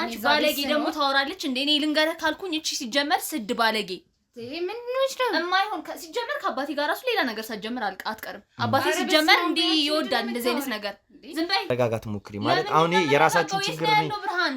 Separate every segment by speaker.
Speaker 1: አንቺ ባለጌ ደግሞ ታወራለች እንዴ? እኔ ልንገርህ ካልኩኝ እቺ ሲጀመር ስድ ባለጌ
Speaker 2: ይሄ ምን ነው
Speaker 1: የማይሆን ሲጀመር ከአባቴ ጋር ራሱ ሌላ ነገር ሳትጀምር አትቀርም። አባቴ ሲጀመር እንዴ ይወዳል እንደዚህ አይነት ነገር። ዝም በይ
Speaker 3: ተረጋጋት ሞክሪ ማለት አሁን የራሳችሁ ችግር ነው።
Speaker 1: ብርሃን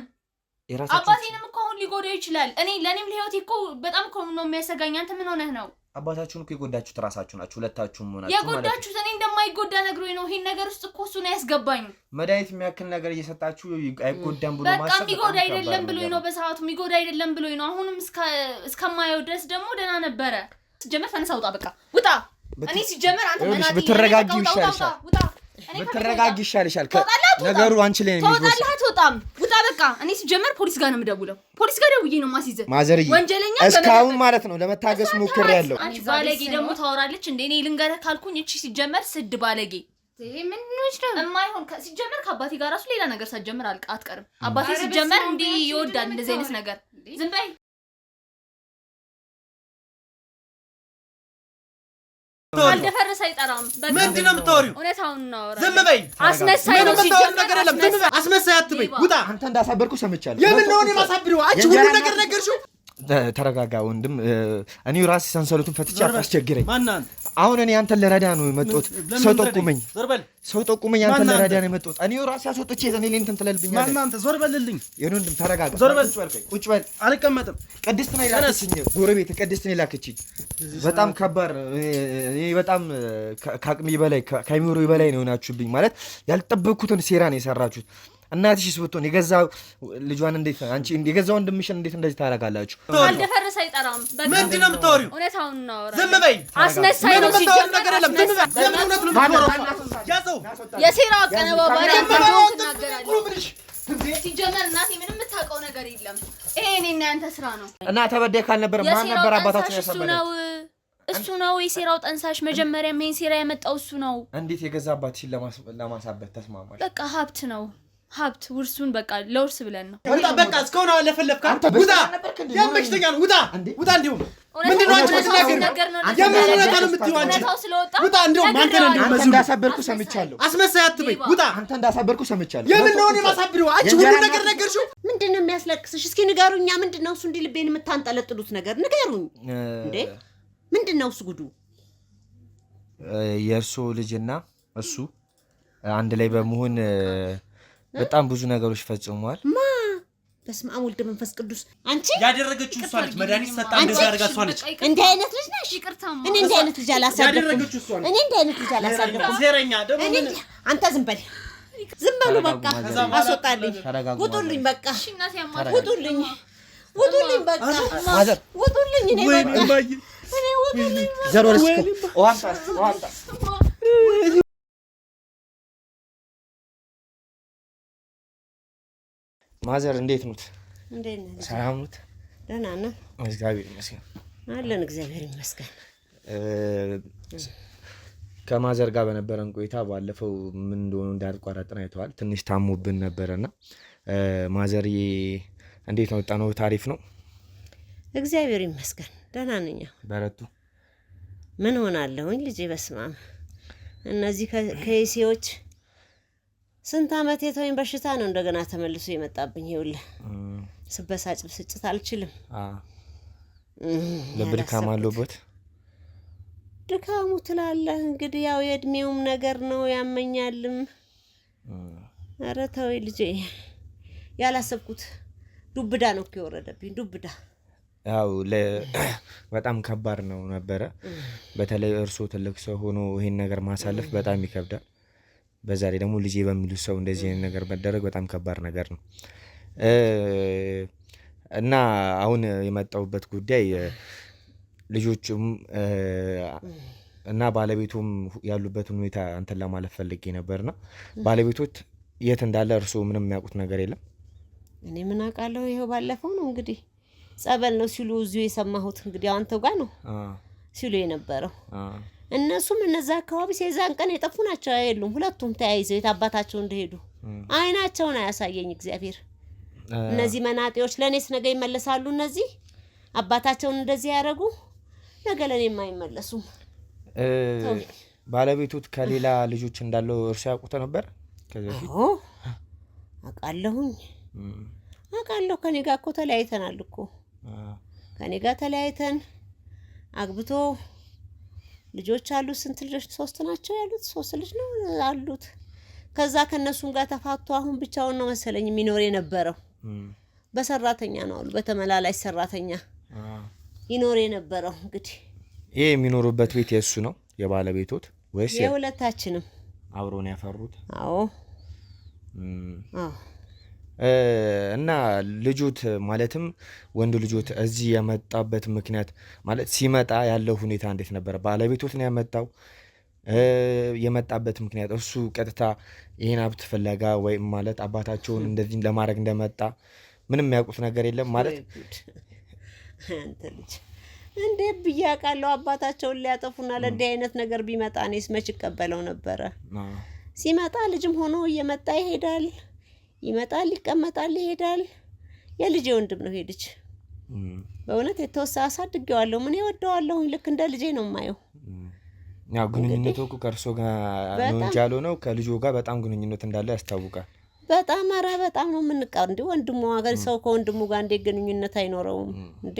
Speaker 1: አባቴንም እኮ አሁን ሊጎዳው ይችላል። ለኔም ለህይወቴ እኮ በጣም እኮ ነው የሚያሰጋኝ። አንተ ምን ሆነህ ነው?
Speaker 3: አባታችሁን እኮ የጎዳችሁት ራሳችሁ ናችሁ። ሁለታችሁም ሆናችሁ
Speaker 1: ማለት የጎዳችሁት እኔ እንደማይጎዳ ነግሮኝ ነው። ይሄን ነገር ውስጥ እኮ እሱ ነው ያስገባኝ።
Speaker 3: መድኃኒት የሚያክል ነገር እየሰጣችሁ አይጎዳም ብሎ
Speaker 1: ማሰብ በቃ የሚጎዳ አይደለም ብሎኝ ነው። በሰዓቱ የሚጎዳ አይደለም ብሎኝ ነው። አሁንም እስከማየው ድረስ ደግሞ ደህና ነበረ። ሲጀመር ተነሳ፣ ውጣ፣ በቃ ውጣ። እኔ ሲጀመር አንተ ምን
Speaker 3: ብትረጋጊ ይሻልሻል። ብትረጋጊ ይሻልሻል። ነገሩ አንቺ ላይ ነው።
Speaker 1: ተወጣለህ አትወጣም? ውጣ በቃ። እኔ ሲጀመር ፖሊስ ጋር ነው የምደውለው። ፖሊስ ጋር ደውዬ ነው ማስይዘህ።
Speaker 3: ማዘርዬ
Speaker 1: ወንጀለኛ
Speaker 3: እስካሁን ማለት ነው ለመታገስ ሞክሬያለሁ።
Speaker 1: አንቺ ባለጌ ደግሞ ታወራለች እንዴ? እኔ ልንገርህ ካልኩኝ እቺ ሲጀመር ስድ ባለጌ
Speaker 2: ይሄ ምን ነው
Speaker 1: የማይሆን ሲጀመር ከአባቴ ጋር ራሱ ሌላ ነገር ሳትጀምር አትቀርም። አባቴ ሲጀመር እንዴ ይወዳል እንደዚህ አይነት ነገር። ዝም በይ አልደፈረሰ አይጠራም።
Speaker 4: ምንድነው የምታወሪው?
Speaker 1: እውነታውን ነው።
Speaker 4: ዝም በይ።
Speaker 1: አስመሳይ ነው ሲጀመር
Speaker 4: ነገር የለም። ዝም በይ። አስመሳይ አትበይ። ውጣ።
Speaker 3: አንተ እንዳሳበርኩ ሰምቻለሁ።
Speaker 4: የምን ነው የማሳብረው? አንቺ ሁሉ ነገር ነገርሽው።
Speaker 3: ተረጋጋ ወንድም። እኔ ራሴ ሰንሰለቱን ፈትቼ አታስቸግረኝ።
Speaker 4: ማናን?
Speaker 3: አሁን እኔ አንተን ልረዳ ነው የመጣሁት። ሰው ጠቁመኝ፣ አንተን ልረዳ ነው የመጣሁት። እኔ ራሴ አስወጥቼ እኔ እንትን ትለልብኛለህ።
Speaker 4: ማናንተ? ዞር በልልኝ።
Speaker 3: የወንድም ተረጋጋ።
Speaker 4: ዞር በል።
Speaker 3: ቁጭ በል።
Speaker 4: አልቀመጥም።
Speaker 3: ቅድስት ነው የላከችኝ፣ ጎረቤት ቅድስት ነው የላከችኝ። በጣም ከባድ እኔ በጣም ከአቅሜ በላይ ከአይምሮ በላይ ነው የሆናችሁብኝ። ማለት ያልጠበቅኩትን ሴራ ነው የሰራችሁት። እናትሽስ ብትሆን የገዛ ልጇን እንዴት አንቺ የገዛ ወንድምሽን እንዴት እንደዚህ ታደርጋላችሁ?
Speaker 1: አልደፈረሰ አይጠራም።
Speaker 4: ምንድነው የምታወሪው?
Speaker 1: እውነታውን ነው።
Speaker 4: ዝም በይ።
Speaker 1: አስመሳይ ነው ሲጀመር
Speaker 4: ነገር የለም። ዝም በይ። የምን እውነት ነው የምታወራው? ያዘው
Speaker 1: የሴራ አቀነባባሪ ትናገራለህ። ሲጀመር እናቴ ምንም የምታውቀው ነገር የለም። ይሄ እኔና ያንተ ስራ ነው።
Speaker 3: እና ተበዳይ ካልነበር ማን ነበር አባታችን ያሰበው?
Speaker 1: እሱ ነው የሴራው ጠንሳሽ። መጀመሪያም ይሄን ሴራ ያመጣው እሱ ነው።
Speaker 3: እንዴት የገዛ አባትሽን ለማሳበት ተስማማሽ?
Speaker 1: በቃ ሀብት ነው ሀብት ውርሱን በቃ ለውርስ ብለን ነው።
Speaker 4: ውጣ በቃ። እስካሁን አለፈለፍካ። ውጣ። ያመሽተኛ ነው። ውጣ ውጣ። እንዲሁም ምንድነው አንቺ የምትናገር? የምን እውነታ ነው የምትይው አንቺ? ውጣ። እንዲሁም አንተ ነው
Speaker 3: አንተ እንዳሳበርኩ ሰምቻለሁ።
Speaker 4: አስመሳይ አትበይ። ውጣ።
Speaker 3: አንተ እንዳሳበርኩ ሰምቻለሁ።
Speaker 4: የምን ነው የማሳብረው? አንቺ ሁሉ ነገር ነገርሽው።
Speaker 2: ምንድነው የሚያስለቅስሽ? እስኪ ንገሩኛ። ምንድነው እሱ እንዲህ ልቤን የምታንጠለጥሉት ነገር ንገሩኝ እንዴ? ምንድነው እሱ ጉዱ?
Speaker 3: የእርሶ ልጅና እሱ አንድ ላይ በመሆን በጣም ብዙ ነገሮች ፈጽመዋል።
Speaker 2: በስመ አብ ወልድ መንፈስ ቅዱስ። አንቺ
Speaker 4: ያደረገችው እሷ ነች። መድኃኒት ሰጣ እንደዛ ያደርጋ እሷ ነች።
Speaker 2: እንዲህ አይነት ልጅ ነሽ? እኔ እንዲህ አይነት ልጅ አላሳደኩም። እኔ እንዲህ አይነት ልጅ አላሳደኩም።
Speaker 4: ሴረኛ ደግሞ
Speaker 2: አንተ ዝም በል፣ ዝም በሉ በቃ። አስወጣልኝ። ውጡልኝ በቃ። ውጡልኝ፣ ውጡልኝ በቃ። ውጡልኝ። እኔ በቃ እኔ ውጡልኝ።
Speaker 3: ዘሮርስ ዋንታ ማዘር እንዴት ኑት?
Speaker 2: እንዴት ነህ?
Speaker 3: ሰላም ኑት?
Speaker 2: ደህና ነን።
Speaker 3: እግዚአብሔር ይመስገን
Speaker 2: አለን። እግዚአብሔር ይመስገን።
Speaker 3: ከማዘር ጋር በነበረን ቆይታ ባለፈው ምን እንደሆነ እንዳልቋረጥን አይተዋል። ትንሽ ታሞብን ነበርና ማዘር እንዴት ነው? ጣናው ታሪፍ ነው?
Speaker 2: እግዚአብሔር ይመስገን ደህና ነኝ።
Speaker 3: በረቱ?
Speaker 2: ምን ሆናለሁኝ ልጄ? በስመ አብ። እነዚህ ከይሴዎች ስንት ዓመት የተወኝ በሽታ ነው እንደገና ተመልሶ የመጣብኝ። ይኸውልህ ስበሳጭ ብስጭት አልችልም።
Speaker 3: ልብ ድካም አለበት?
Speaker 2: ድካሙ ትላለህ እንግዲህ ያው የእድሜውም ነገር ነው፣ ያመኛልም። ኧረ ተወኝ ልጄ። ያላሰብኩት ዱብዳ ነው እኮ የወረደብኝ፣ ዱብዳ።
Speaker 3: ያው በጣም ከባድ ነው ነበረ። በተለይ እርሶ ትልቅ ሰው ሆኖ ይሄን ነገር ማሳለፍ በጣም ይከብዳል። በዛ ላይ ደግሞ ልጄ በሚሉት ሰው እንደዚህ አይነት ነገር መደረግ በጣም ከባድ ነገር ነው እና አሁን የመጣሁበት ጉዳይ ልጆቹም እና ባለቤቱም ያሉበትን ሁኔታ አንተን ለማለት ፈልጌ ነበርና ባለቤቶት የት እንዳለ እርሶ ምንም የሚያውቁት ነገር የለም?
Speaker 2: እኔ ምን አውቃለሁ? ይሄው ባለፈው ነው እንግዲህ ጸበል ነው ሲሉ እዚሁ የሰማሁት። እንግዲህ አንተው ጋር ነው ሲሉ የነበረው። እነሱም እነዛ አካባቢ የዛን ቀን የጠፉ ናቸው። አይደሉም ሁለቱም ተያይዘው የታባታቸው እንደሄዱ አይናቸውን አያሳየኝ እግዚአብሔር። እነዚህ መናጤዎች ለኔስ ነገ ይመለሳሉ። እነዚህ አባታቸውን እንደዚህ ያደርጉ ነገ ለኔም አይመለሱም።
Speaker 3: ባለቤቱት ከሌላ ልጆች እንዳለው እርሱ ያውቁት ነበር?
Speaker 2: አዎ አውቃለሁኝ። አውቃለሁ። ከኔ ጋር እኮ ተለያይተናል እኮ ከኔ ጋር ተለያይተን አግብቶ ልጆች አሉት። ስንት ልጆች? 3 ናቸው ያሉት። 3 ልጅ ነው አሉት። ከዛ ከነሱም ጋር ተፋቶ አሁን ብቻውን ነው መሰለኝ የሚኖር የነበረው። በሰራተኛ ነው አሉ፣ በተመላላሽ ሰራተኛ ይኖር የነበረው። እንግዲህ
Speaker 3: ይሄ የሚኖሩበት ቤት የእሱ ነው የባለቤቶት ወይስ
Speaker 2: የሁለታችንም?
Speaker 3: አብረው ነው ያፈሩት?
Speaker 2: አዎ አዎ።
Speaker 3: እና ልጆት ማለትም ወንድ ልጆት እዚህ የመጣበት ምክንያት ማለት ሲመጣ ያለው ሁኔታ እንዴት ነበር? ባለቤቶት ነው ያመጣው? የመጣበት ምክንያት እሱ ቀጥታ ይሄን ሀብት ፍለጋ ወይም ማለት አባታቸውን እንደዚህ ለማድረግ እንደመጣ ምንም ያውቁት ነገር የለም ማለት?
Speaker 2: አንተ ልጅ እንዴ ብያቃለው አባታቸውን ሊያጠፉና ለእንዲህ አይነት ነገር ቢመጣ እኔስ መች እቀበለው ነበረ? ሲመጣ ልጅም ሆኖ እየመጣ ይሄዳል፣ ይመጣል፣ ይቀመጣል፣ ይሄዳል። የልጄ ወንድም ነው ሄድች። በእውነት የተወሰነ አሳድጌዋለሁ። ምን ይወደዋለሁ፣ ልክ እንደ ልጄ ነው የማየው።
Speaker 3: ያው ግንኙነቱ እኮ ከእርሶ ጋር ነው እንጂ ያልሆነው ከልጆ ጋር በጣም ግንኙነት እንዳለ ያስታውቃል።
Speaker 2: በጣም ኧረ በጣም ነው የምንቃር እንዴ። ወንድሙ ሀገር ሰው ከወንድሙ ጋር እንዴት ግንኙነት አይኖረውም እንዴ?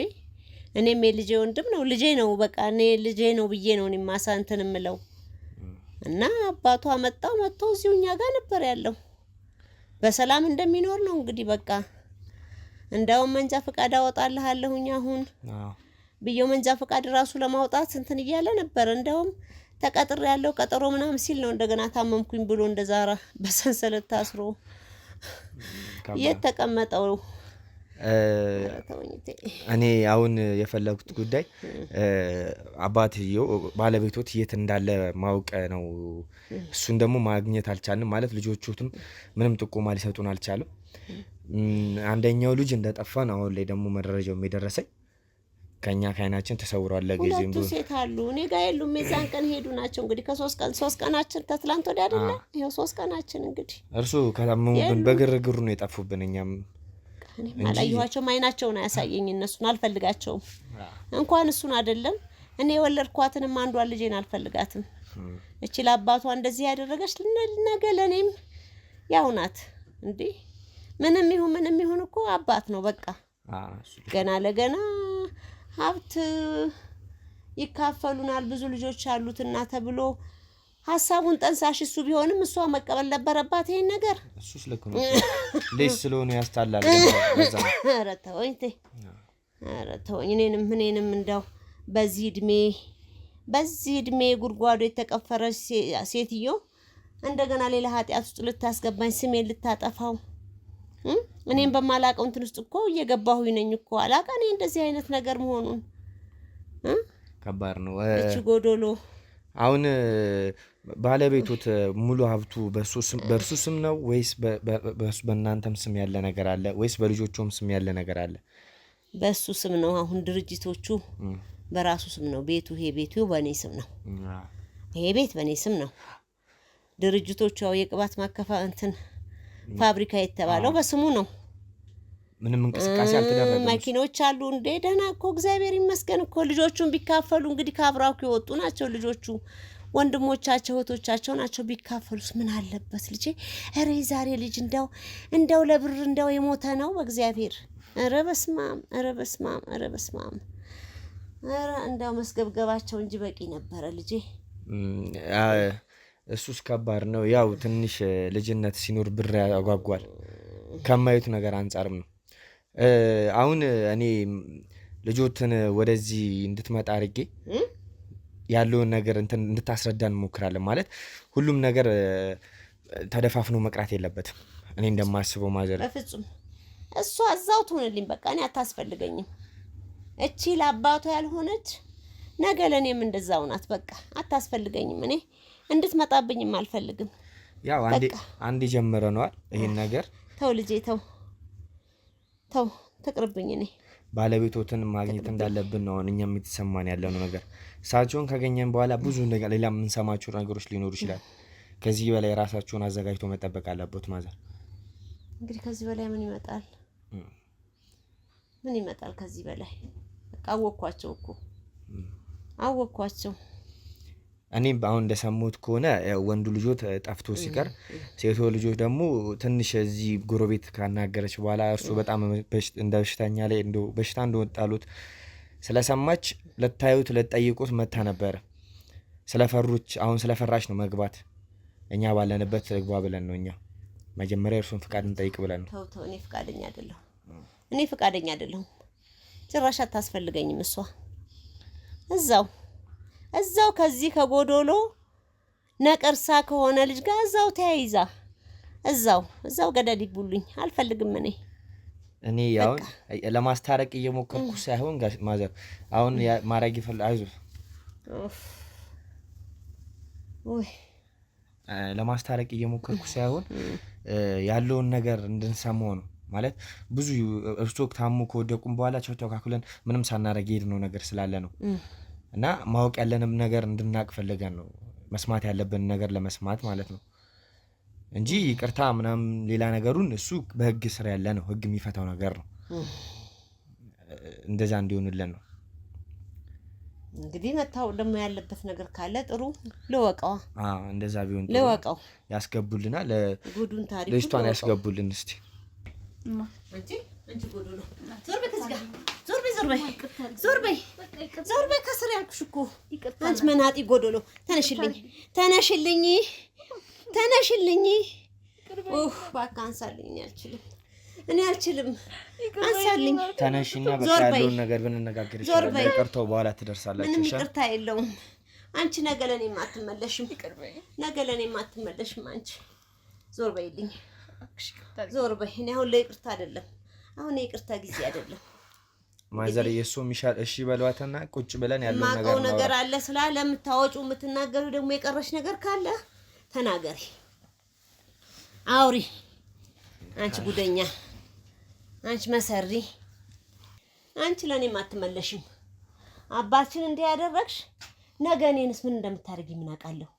Speaker 2: እኔም የልጄ ወንድም ነው፣ ልጄ ነው። በቃ እኔ ልጄ ነው ብዬ ነው እኔ ማሳንተን እምለው። እና አባቷ መጣው መጥቶ እዚሁ እኛ ጋር ነበር ያለው። በሰላም እንደሚኖር ነው እንግዲህ በቃ። እንደውም መንጃ ፈቃድ አወጣልሃለሁኝ አሁን ብዬው መንጃ ፈቃድ ራሱ ለማውጣት እንትን እያለ ነበር። እንደውም ተቀጥሬ ያለው ቀጠሮ ምናምን ሲል ነው እንደገና ታመምኩኝ ብሎ እንደዛራ በሰንሰለት ታስሮ የተቀመጠው።
Speaker 3: እኔ አሁን የፈለኩት ጉዳይ አባትየው ባለቤቶት የት እንዳለ ማወቅ ነው። እሱን ደግሞ ማግኘት አልቻልንም ማለት ልጆቹትም ምንም ጥቆማ ሊሰጡን አልቻሉም። አንደኛው ልጅ እንደጠፋን አሁን ላይ ደግሞ መረጃው የደረሰኝ ከኛ ካይናችን ተሰውሯል። ለጊዜው
Speaker 2: ሁለቱ ሴት አሉ እኔ ጋር የሉም። የዛን ቀን ሄዱ ናቸው እንግዲህ ከ3 ቀናችን ተትላንት ወዲያ አይደለ? ይሄው 3 ቀናችን እንግዲህ እርሱ
Speaker 3: ከታመሙብን በግርግሩ ነው የጠፉብን። እኛም
Speaker 2: አላየኋቸውም። አይናቸውን አያሳየኝ። እነሱን አልፈልጋቸውም። እንኳን እሱን አይደለም እኔ የወለድኳትንም አንዷን ልጄን አልፈልጋትም። እቺ ለአባቷ እንደዚህ ያደረገች ነገ ለኔም ያው ናት እንዴ። ምንም ይሁን እኮ አባት ነው በቃ። ገና ለገና ሀብት ይካፈሉናል ብዙ ልጆች አሉትና ተብሎ ሐሳቡን ጠንሳሽ እሱ ቢሆንም እሷ መቀበል ነበረባት ይሄን ነገር።
Speaker 3: እሱስ ልክ ነው። ለስ ስለሆነ ያስታላል።
Speaker 2: ኧረ ተወኝ እኔንም እንደው በዚህ እድሜ ጉድጓዶ የተቀፈረች ሴትዮ እንደገና ሌላ ኃጢአት ውስጥ ልታስገባኝ ስሜን ልታጠፋው እኔም በማላቀው እንትን ውስጥ እኮ እየገባሁኝ ነኝ እኮ አላቀ እኔ እንደዚህ አይነት ነገር መሆኑን
Speaker 3: ከባድ ነው።
Speaker 2: እቺ ጎዶሎ
Speaker 3: አሁን ባለቤቶት ሙሉ ሀብቱ በእርሱ ስም ነው ወይስ በእናንተም ስም ያለ ነገር አለ ወይስ በልጆቹም ስም ያለ ነገር አለ?
Speaker 2: በሱ ስም ነው። አሁን ድርጅቶቹ በራሱ ስም ነው። ይሄ ቤቱ በኔ ስም ነው። ይሄ ቤት በኔ ስም ነው። ድርጅቶቹ ያው የቅባት ማከፋ እንትን ፋብሪካ የተባለው በስሙ ነው።
Speaker 3: ምንም እንቅስቃሴ አልተደረገም።
Speaker 2: ማኪኖች አሉ እንዴ? ደህና እኮ እግዚአብሔር ይመስገን እኮ። ልጆቹን ቢካፈሉ እንግዲህ ካብራኩ የወጡ ናቸው ልጆቹ፣ ወንድሞቻቸው እህቶቻቸው ናቸው። ቢካፈሉስ ምን አለበት ልጄ? ኧረ ዛሬ ልጅ እንደው ለብር እንደው የሞተ ነው በእግዚአብሔር። ኧረ በስማም ኧረ እንደው መስገብገባቸው እንጂ በቂ ነበረ ልጄ።
Speaker 3: እሱስ ከባድ ነው። ያው ትንሽ ልጅነት ሲኖር ብር ያጓጓል ከማየቱ ነገር አንጻርም ነው። አሁን እኔ ልጆትን ወደዚህ እንድትመጣ አድርጌ ያለውን ነገር እንድታስረዳን እንሞክራለን። ማለት ሁሉም ነገር ተደፋፍኖ መቅራት የለበትም። እኔ እንደማስበው ማዘር
Speaker 2: በፍጹም እሷ እዛው ትሆንልኝ በቃ። እኔ አታስፈልገኝም። እቺ ለአባቷ ያልሆነች ነገ ለኔም እንደዛው ናት። በቃ አታስፈልገኝም። እኔ እንድትመጣብኝም አልፈልግም።
Speaker 3: ያው አንዴ ጀምረነዋል ይሄን ነገር።
Speaker 2: ተው ልጄ ተው ተቅርብኝ። እኔ
Speaker 3: ባለቤቶትን ማግኘት እንዳለብን ነው እኛም የተሰማን ያለው ነገር። እሳቸውን ካገኘን በኋላ ብዙ ነገር ሌላ የምንሰማቸው ነገሮች ሊኖሩ ይችላል። ከዚህ በላይ ራሳቸውን አዘጋጅቶ መጠበቅ አለበት ማዘር።
Speaker 2: እንግዲህ ከዚህ በላይ ምን ይመጣል? ከዚህ በላይ በቃ አወኳቸው።
Speaker 3: እኔም አሁን እንደሰሙት ከሆነ ወንዱ ልጆት ጠፍቶ ሲቀር ሴቶ ልጆች ደግሞ ትንሽ እዚህ ጎረቤት ካናገረች በኋላ እርሱ በጣም እንደ በሽተኛ ላይ በሽታ እንደወጣሉት ስለሰማች ለታዩት ለጠይቁት መታ ነበረ። ስለፈሩች አሁን ስለፈራች ነው መግባት። እኛ ባለንበት ግባ ብለን ነው እኛ መጀመሪያ እርሱን ፍቃድ እንጠይቅ ብለን ነው።
Speaker 2: ተው እኔ ፍቃደኛ አይደለሁም። ጭራሽ አታስፈልገኝም እሷ እዛው ከዚህ ከጎዶሎ ነቀርሳ ከሆነ ልጅ ጋር እዛው ተያይዛ እዛው ገደል ይቡልኝ አልፈልግም። እኔ
Speaker 3: አሁን ለማስታረቅ እየሞከርኩ ሳይሆን ማዘር አሁን ማረግ ይፈል አይዞህ ለማስታረቅ እየሞከርኩ ሳይሆን ያለውን ነገር እንድንሰማው ነው ማለት ብዙ እርሱ ታሙ ከወደቁም በኋላ ተካክለን ምንም ሳናረግ ሄድነው ነገር ስላለ ነው እና ማወቅ ያለንም ነገር እንድናቅ ፈልገን ነው መስማት ያለብን ነገር ለመስማት ማለት ነው እንጂ ይቅርታ ምናም ሌላ ነገሩን እሱ በህግ ስራ ያለ ነው። ህግ የሚፈታው ነገር ነው። እንደዛ እንዲሆንልን ነው
Speaker 2: እንግዲህ መታው ደግሞ ያለበት ነገር ካለ ጥሩ ለወቀው
Speaker 3: እንደዛ ቢሆን
Speaker 2: ለወቀው
Speaker 3: ያስገቡልና
Speaker 2: ለጉዱን ታሪክ
Speaker 3: ለስቷን ያስገቡልን እስቲ
Speaker 2: እንጂ ጉዱ ነው። ዞር በይ ከስር ያልኩሽ እኮ አንቺ መናጢ ጎዶሎ ተነሽልኝ እባክህ አንሳልኝ። እኔ አልችልም አንሳልኝ።
Speaker 3: ተነሽና በቃ ያለውን ነገር ብንነጋገር ይችላል። ይቅርታው በኋላ ትደርሳላችሁ።
Speaker 2: ምንም ይቅርታ የለውም። አንቺ ነገ ለኔም አትመለሽም። አንቺ ዞር በይልኝ። እኔ አሁን ለይቅርታ አይደለም። አሁን የይቅርታ ጊዜ አይደለም።
Speaker 3: ማዘር የሱ ሚሻል እሺ በሏትና ቁጭ ብለን ያለው
Speaker 2: ነገር አለ ስላለ የምታወጪው የምትናገሩ ደግሞ የቀረሽ ነገር ካለ ተናገሪ፣ አውሪ። አንቺ ጉደኛ፣ አንቺ መሰሪ፣ አንቺ ለኔም አትመለሽም። አባችን እንደ ያደረግሽ ነገ እኔንስ ምን እንደምታደርጊ ምን አውቃለሁ?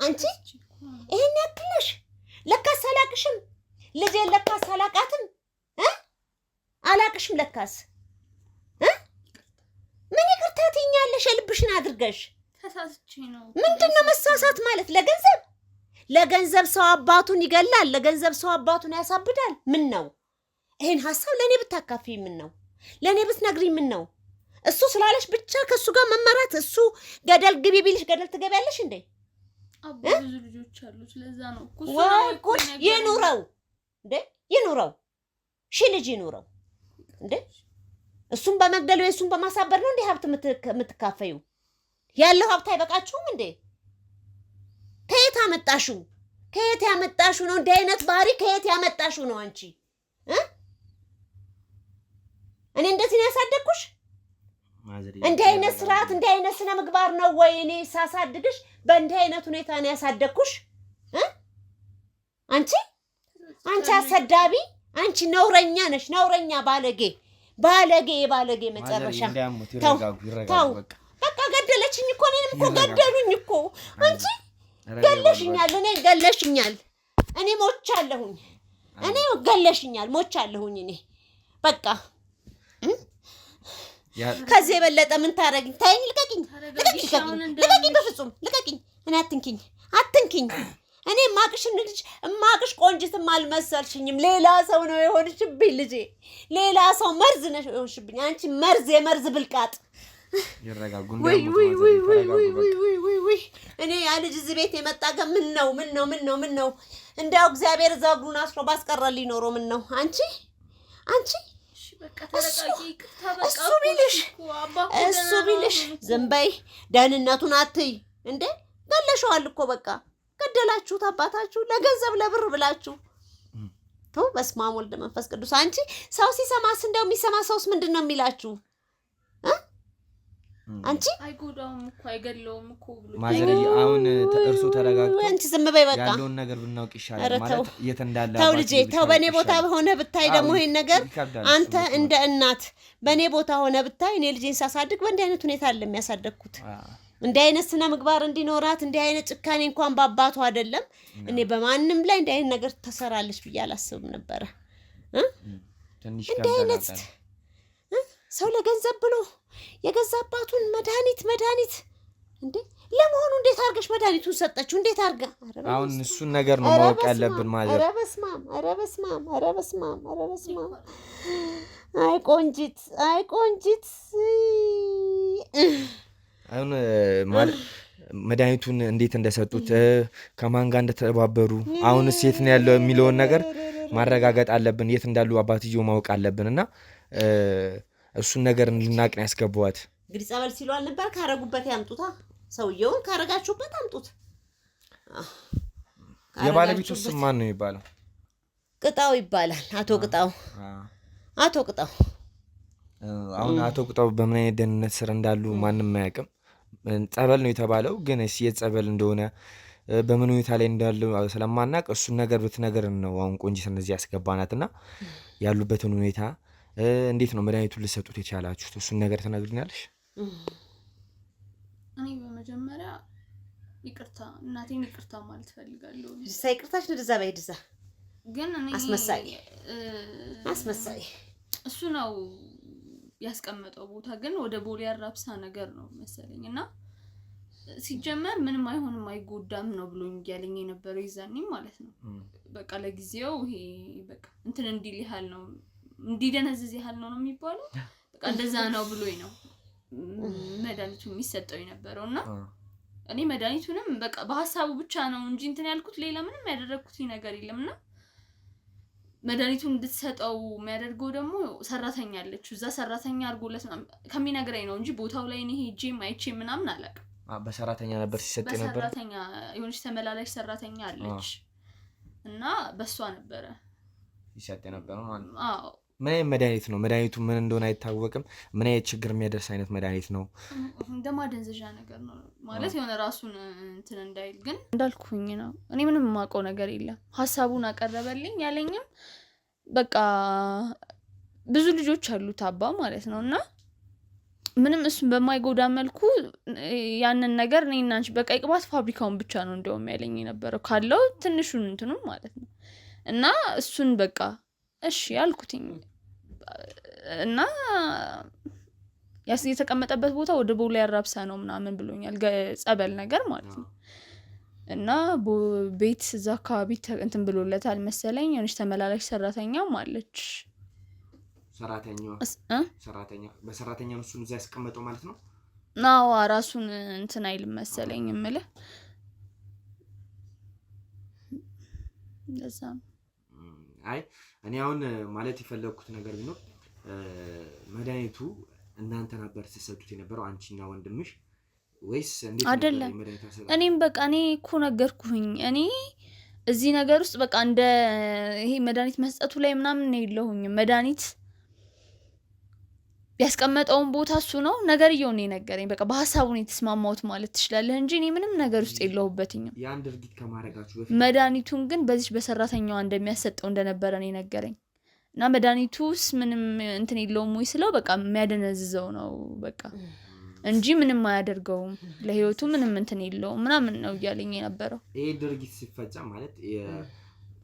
Speaker 2: አንቺ ይሄን ያክልሽ ለካስ አላቅሽም። ልጄን ለካስ አላቃትም። አላቅሽም ለካስ ምን ይቅርታ ትይኛለሽ? ልብሽን አድርገሽ
Speaker 1: ተሳስቼ ነው።
Speaker 2: ምንድነው መሳሳት ማለት? ለገንዘብ ሰው አባቱን ይገላል። ለገንዘብ ሰው አባቱን ያሳብዳል። ምን ነው ይሄን ሐሳብ ለኔ ብታካፊ? ምን ነው ለኔ ብትነግሪ? ምን ነው እሱ ስላለሽ ብቻ ከሱ ጋር መመራት? እሱ ገደል ግቢ ቢልሽ ገደል ትገቢያለሽ እንዴ?
Speaker 1: አባ ብዙ ልጆች አሉ። ስለዛ ነው
Speaker 2: ይኑረው ልጅ ይኑረው እንዴ? እሱን በመግደል ወይ እሱን በማሳበር ነው እንዴ ሀብት የምትካፈዩ? ያለው ሀብት አይበቃችሁም እንዴ? ከየት ያመጣሽው ነው? እንዲህ አይነት ባህሪ ከየት ያመጣሽው ነው አንቺ? እኔ እንደዚህ ነው ያሳደግኩሽ? እንዲህ አይነት ስርዓት እንዲህ አይነት ስነ ምግባር ነው ወይ እኔ ሳሳድግሽ በእንዲህ አይነት ሁኔታ ነው ያሳደግኩሽ? አንቺ አሰዳቢ፣ አንቺ ነውረኛ ነሽ። ነውረኛ፣ ባለጌ መጨረሻ። ተው በቃ ገደለችኝ እኮ እኔንም እኮ ገደሉኝ እኮ። አንቺ ገለሽኛል፣ እኔ ሞቻለሁኝ። እኔ በቃ ከዚህ የበለጠ ምን ታረጊኝ? ታይኝ፣ ልቀቂኝ፣ በፍጹም ልቀቂኝ። እኔ አትንኪኝ። እኔ ማቅሽ ቆንጅትም አልመሰልሽኝም። ሌላ ሰው ነው የሆንሽብኝ ልጄ። ሌላ ሰው መርዝ ነሽ የሆንሽብኝ አንቺ የመርዝ ብልቃጥ። ወይ እኔ ያ ልጅ እዚህ ቤት የመጣ ጋር ምን ነው እንዳው እግዚአብሔር እዛ እግሩን አስሮ ባስቀረልኝ ኖሮ ምን ነው አንቺ እሱ ቢልሽ ዝም በይ። ደህንነቱን አትይ እንዴ? ገለሽዋል እኮ በቃ ገደላችሁት አባታችሁ ለገንዘብ ለብር ብላችሁ። በስመ አብ ወልድ መንፈስ ቅዱስ። አንቺ ሰው ሲሰማስ እንደው የሚሰማ ሰውስ ምንድን ነው የሚላችሁ? አንቺ
Speaker 1: አይጎዳውም እኮ አይገለውም እኮ ብሎ
Speaker 3: ማዘር አሁን እርሱ ተረጋግቶ
Speaker 2: አንቺ ዝም በይ በቃ።
Speaker 3: ያለውን ነገር ብናውቅ ይሻላል ማለት የት እንዳለ።
Speaker 2: ተው ልጄ ተው። በኔ ቦታ ሆነ ብታይ ደግሞ ይሄን ነገር አንተ እንደ እናት በኔ ቦታ ሆነ ብታይ እኔ ልጄን ሳሳድግ በእንዲህ አይነት ሁኔታ አይደለም ያሳደግኩት። እንዲህ አይነት ስነ ምግባር እንዲኖራት እንዲህ አይነት ጭካኔ እንኳን ባባቱ አይደለም እኔ በማንም ላይ እንዲህ አይነት ነገር ተሰራለች ብዬ አላስብም ነበረ። እንዲህ አይነት ሰው ለገንዘብ ብሎ የገዛ አባቱን መድኃኒት እንዴ ለመሆኑ እንዴት አርገሽ መድኃኒቱን ሰጠችው? እንዴት አርጋ?
Speaker 3: አሁን እሱን ነገር ነው ማወቅ ያለብን ማለት።
Speaker 2: ኧረ በስማም ኧረ በስማም ኧረ በስማም ኧረ በስማም። አይ ቆንጂት አይ ቆንጂት።
Speaker 3: አሁን ማለት መድኃኒቱን እንዴት እንደሰጡት ከማን ጋር እንደተባበሩ አሁንስ የት ነው ያለው የሚለውን ነገር ማረጋገጥ አለብን። የት እንዳሉ አባትየው ማወቅ አለብን እና እሱን ነገር ልናቅ ነው ያስገባዋት።
Speaker 2: እንግዲህ ጸበል ሲሉ አልነበር? ካረጉበት ያምጡታ። ሰውየውን ካረጋችሁበት አምጡት።
Speaker 3: የባለቤቱ ስም ማን ነው የሚባለው?
Speaker 2: ቅጣው ይባላል። አቶ ቅጣው። አቶ ቅጣው።
Speaker 3: አሁን አቶ ቅጣው በምን አይነት ደህንነት ስር እንዳሉ ማንም አያውቅም። ጸበል ነው የተባለው፣ ግን የት ጸበል እንደሆነ በምን ሁኔታ ላይ እንዳሉ ስለማናቅ እሱን ነገር ብትነግረን ነው አሁን ቆንጂት እነዚህ ያስገባናትና ያሉበትን ሁኔታ እንዴት ነው መድኃኒቱን ልሰጡት የቻላችሁት? እሱን ነገር ትነግሪኛለሽ?
Speaker 1: እኔ በመጀመሪያ ይቅርታ እናቴን ይቅርታ ማለት ፈልጋለሁ።
Speaker 2: ይቅርታሽ እንደዛ ባይድዛ
Speaker 1: ግን እኔ
Speaker 2: አስመሳይ
Speaker 1: እሱ ነው ያስቀመጠው ቦታ ግን ወደ ቦሌ አራብሳ ነገር ነው መሰለኝ እና ሲጀመር ምንም አይሆንም አይጎዳም ነው ብሎኝ ያለኝ የነበረው ይዛኔም ማለት ነው። በቃ ለጊዜው ይሄ በቃ እንትን እንዲል ይሃል ነው እንዲደነዝዝ ይሃል ነው የሚባለው። በቃ እንደዛ ነው ብሎኝ ነው መድኃኒቱ የሚሰጠው የነበረውና እኔ መድኃኒቱንም በቃ በሐሳቡ ብቻ ነው እንጂ እንትን ያልኩት ሌላ ምንም ያደረኩት ነገር የለምና መድኃኒቱን እንድትሰጠው የሚያደርገው ደግሞ ሰራተኛ አለች። እዛ ሰራተኛ አርጎለት ከሚነግረኝ ነው እንጂ ቦታው ላይ እኔ ሄጄም አይቼም ምናምን አላውቅም።
Speaker 3: በሰራተኛ ነበር ሲሰጥ ነበር።
Speaker 1: በሰራተኛ የሆነች ተመላላሽ ሰራተኛ አለች እና በሷ ነበረ
Speaker 3: ይሰጥ ነበር ማለት ነው።
Speaker 1: አዎ
Speaker 3: ምን አይነት መድኃኒት ነው? መድኃኒቱ ምን እንደሆነ አይታወቅም። ምን አይነት ችግር የሚያደርስ አይነት መድኃኒት ነው?
Speaker 1: እንደማደንዘዣ ነገር ነው ማለት የሆነ ራሱን እንትን እንዳይል ግን እንዳልኩኝ ነው። እኔ ምንም የማውቀው ነገር የለም። ሐሳቡን አቀረበልኝ ያለኝም በቃ ብዙ ልጆች አሉት አባ ማለት ነውና ምንም እሱን በማይጎዳ መልኩ ያንን ነገር እኔና አንቺ በቃ ቅባት ፋብሪካውን ብቻ ነው እንደውም ያለኝ የነበረው ካለው ትንሹን እንትኑን ማለት ነው እና እሱን በቃ እሺ ያልኩትኝ እና የተቀመጠበት ቦታ ወደ ቦሌ አራብሳ ነው ምናምን ብሎኛል። ጸበል ነገር ማለት ነው እና ቤት እዛ አካባቢ እንትን ብሎለታል መሰለኝ። የሆነች ተመላላሽ ሰራተኛም አለች።
Speaker 3: ሰራተኛ በሰራተኛ ነው እሱን እዛ ያስቀመጠው ማለት ነው።
Speaker 1: ናው ራሱን እንትን አይልም መሰለኝ እምልህ ለዛ ነው።
Speaker 3: አይ እኔ አሁን ማለት የፈለኩት ነገር ቢኖር መድኃኒቱ እናንተ ነበር ተሰጡት የነበረው አንቺና ወንድምሽ ወይስ እንዴት ነበር?
Speaker 1: አይደለም እኔም በቃ እኔ እኮ ነገርኩኝ። እኔ እዚህ ነገር ውስጥ በቃ እንደ ይሄ መድኃኒት መስጠቱ ላይ ምናምን ነው የለሁኝም። መድኃኒት ያስቀመጠውን ቦታ እሱ ነው ነገር እየሆነ የነገረኝ። በቃ በሐሳቡ ነው የተስማማሁት ማለት ትችላለህ እንጂ እኔ ምንም ነገር ውስጥ የለሁበትኝም።
Speaker 3: ያን ድርጊት ከማድረጋችሁ በፊት
Speaker 1: መድኃኒቱን ግን በዚህ በሰራተኛዋ እንደሚያሰጠው እንደነበረ ነው የነገረኝ እና መድኃኒቱስ ምንም እንትን የለውም ወይ ስለው በቃ የሚያደነዝዘው ነው በቃ እንጂ ምንም አያደርገውም ለህይወቱ ምንም እንትን የለውም ምናምን ነው እያለኝ የነበረው።
Speaker 3: ይሄ ድርጊት ሲፈጸም ማለት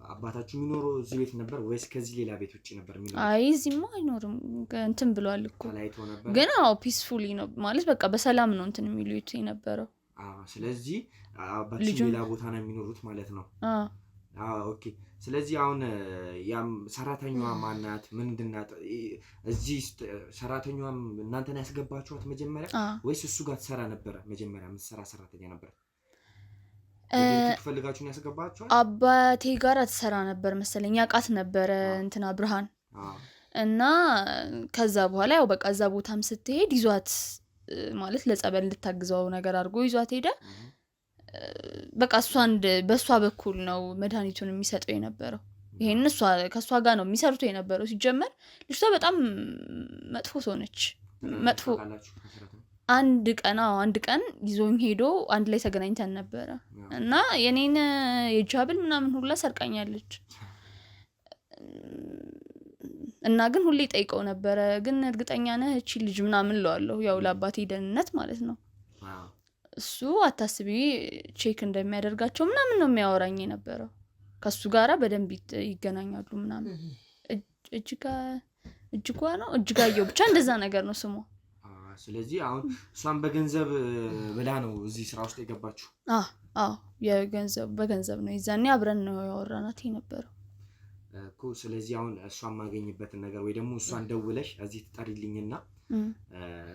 Speaker 3: አባታችሁ የሚኖረው እዚህ ቤት ነበር ወይስ ከዚህ ሌላ ቤት ውጪ ነበር የሚኖረው?
Speaker 1: አይ እዚህማ አይኖርም እንትን ብሏል እኮ ግን አዎ ፒስፉሊ ነው ማለት በቃ በሰላም ነው እንትን የሚሉት የነበረው።
Speaker 3: ስለዚህ አባታችሁ ሌላ ቦታ ነው የሚኖሩት ማለት ነው። ኦኬ። ስለዚህ አሁን ያም ሰራተኛዋ ማናት ምንድናት? እዚህ ሰራተኛዋም እናንተን ያስገባችኋት መጀመሪያ ወይስ እሱ ጋር ትሰራ ነበር? መጀመሪያ የምትሰራ ሰራተኛ ነበር ትፈልጋችሁን ያስገባችኋት?
Speaker 1: አባቴ ጋር ትሰራ ነበር መሰለኝ ያቃት ነበር እንትና ብርሃን እና ከዛ በኋላ ያው በቃ እዛ ቦታም ስትሄድ ይዟት ማለት ለጸበል እንድታግዘው ነገር አድርጎ ይዟት ሄደ። በቃ በሷ በኩል ነው መድኃኒቱን የሚሰጠው የነበረው። ይሄን ከሷ ጋር ነው የሚሰሩት የነበረው። ሲጀመር ልጅቷ በጣም መጥፎ ሰው ነች። መጥፎ አንድ ቀን ይዞኝ ሄዶ አንድ ላይ ተገናኝተን ነበረ እና የኔን የጃብል ምናምን ሁላ ሰርቃኛለች እና ግን ሁሌ ጠይቀው ነበረ ግን እርግጠኛ ነህ እቺ ልጅ ምናምን ለዋለሁ ያው ለአባቴ ደህንነት ማለት ነው። እሱ አታስቢ ቼክ እንደሚያደርጋቸው ምናምን ነው የሚያወራኝ የነበረው። ከሱ ጋራ በደንብ ይገናኛሉ ምናምን እጅጋየው ብቻ እንደዛ ነገር ነው ስሙ።
Speaker 3: ስለዚህ አሁን እሷን በገንዘብ ብላ ነው እዚህ ስራ ውስጥ የገባችው?
Speaker 1: በገንዘብ ነው። ይዛኔ አብረን ነው ያወራናት የነበረው
Speaker 3: እኮ። ስለዚህ አሁን እሷን ማገኝበትን ነገር ወይ ደግሞ እሷን ደውለሽ እዚህ ትጠሪልኝና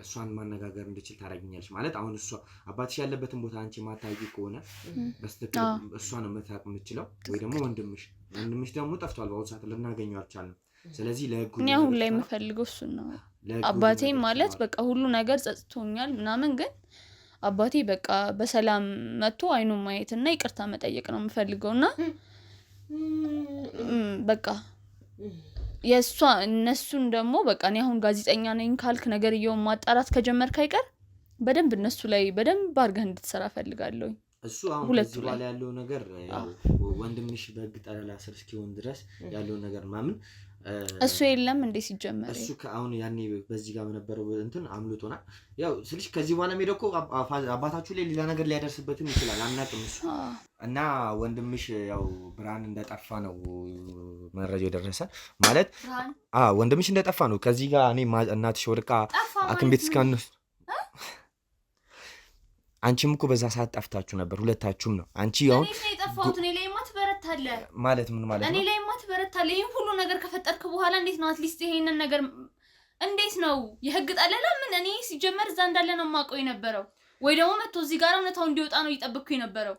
Speaker 3: እሷን ማነጋገር እንድችል ታደርጊኛለሽ ማለት። አሁን እሷ አባትሽ ያለበትን ቦታ አንቺ ማታውቂ ከሆነ በስተቀር እሷ ነው መታወቅ የምትችለው፣ ወይ ደግሞ ወንድምሽ ደግሞ ጠፍቷል፣ በአሁኑ ሰዓት ልናገኘው አልቻልንም። ስለዚህ ለህጉ
Speaker 1: እኔ አሁን ላይ የምፈልገው እሱን ነው። አባቴ ማለት በቃ ሁሉ ነገር ጸጽቶኛል ምናምን፣ ግን አባቴ በቃ በሰላም መጥቶ አይኑን ማየትና ይቅርታ መጠየቅ ነው የምፈልገውና በቃ እነሱን ደግሞ በቃ እኔ አሁን ጋዜጠኛ ነኝ ካልክ ነገር ይየውን ማጣራት ከጀመርክ አይቀር በደንብ እነሱ ላይ በደንብ አድርገህ እንድትሰራ ፈልጋለሁ።
Speaker 3: እሱ አሁን ከዚህ በኋላ ያለው ነገር ያው ወንድምሽ በህግ ጠለላ ስር እስኪሆን ድረስ ያለው ነገር ማምን
Speaker 1: እሱ የለም እንዴ ሲጀመር
Speaker 3: እሱ ከአሁን ያኔ በዚህ ጋር በነበረው እንትን አምልጦናል። ያው ስልሽ ከዚህ በኋላ ሄደኮ አባታችሁ ላይ ሌላ ነገር ሊያደርስበትም ይችላል አናውቅም። እሱ እና ወንድምሽ ያው ብርሃን እንደጠፋ ነው መረጃ የደረሰ ማለት ወንድምሽ እንደጠፋ ነው። ከዚህ ጋር እኔ እናትሽ ወርቃ አክም ቤት እስካንስ አንቺም እኮ በዛ ሰዓት ጠፍታችሁ ነበር ሁለታችሁም ነው። አንቺ አሁን
Speaker 1: እኔ የጠፋሁት እኔ ላይ ማትበረታለ
Speaker 3: ማለት ምን ማለት ነው?
Speaker 1: እኔ ላይ ማትበረታለ ይሄን ሁሉ ነገር ከፈጠርክ በኋላ እንዴት ነው አትሊስት ይሄንን ነገር እንዴት ነው የህግ ጠለላ ምን? እኔ ሲጀመር እዛ እንዳለ ነው ማቆይ ነበረው ወይ ደግሞ መጥቶ እዚህ ጋር እውነታው እንዲወጣ ነው እየጠበቅኩ ነበረው።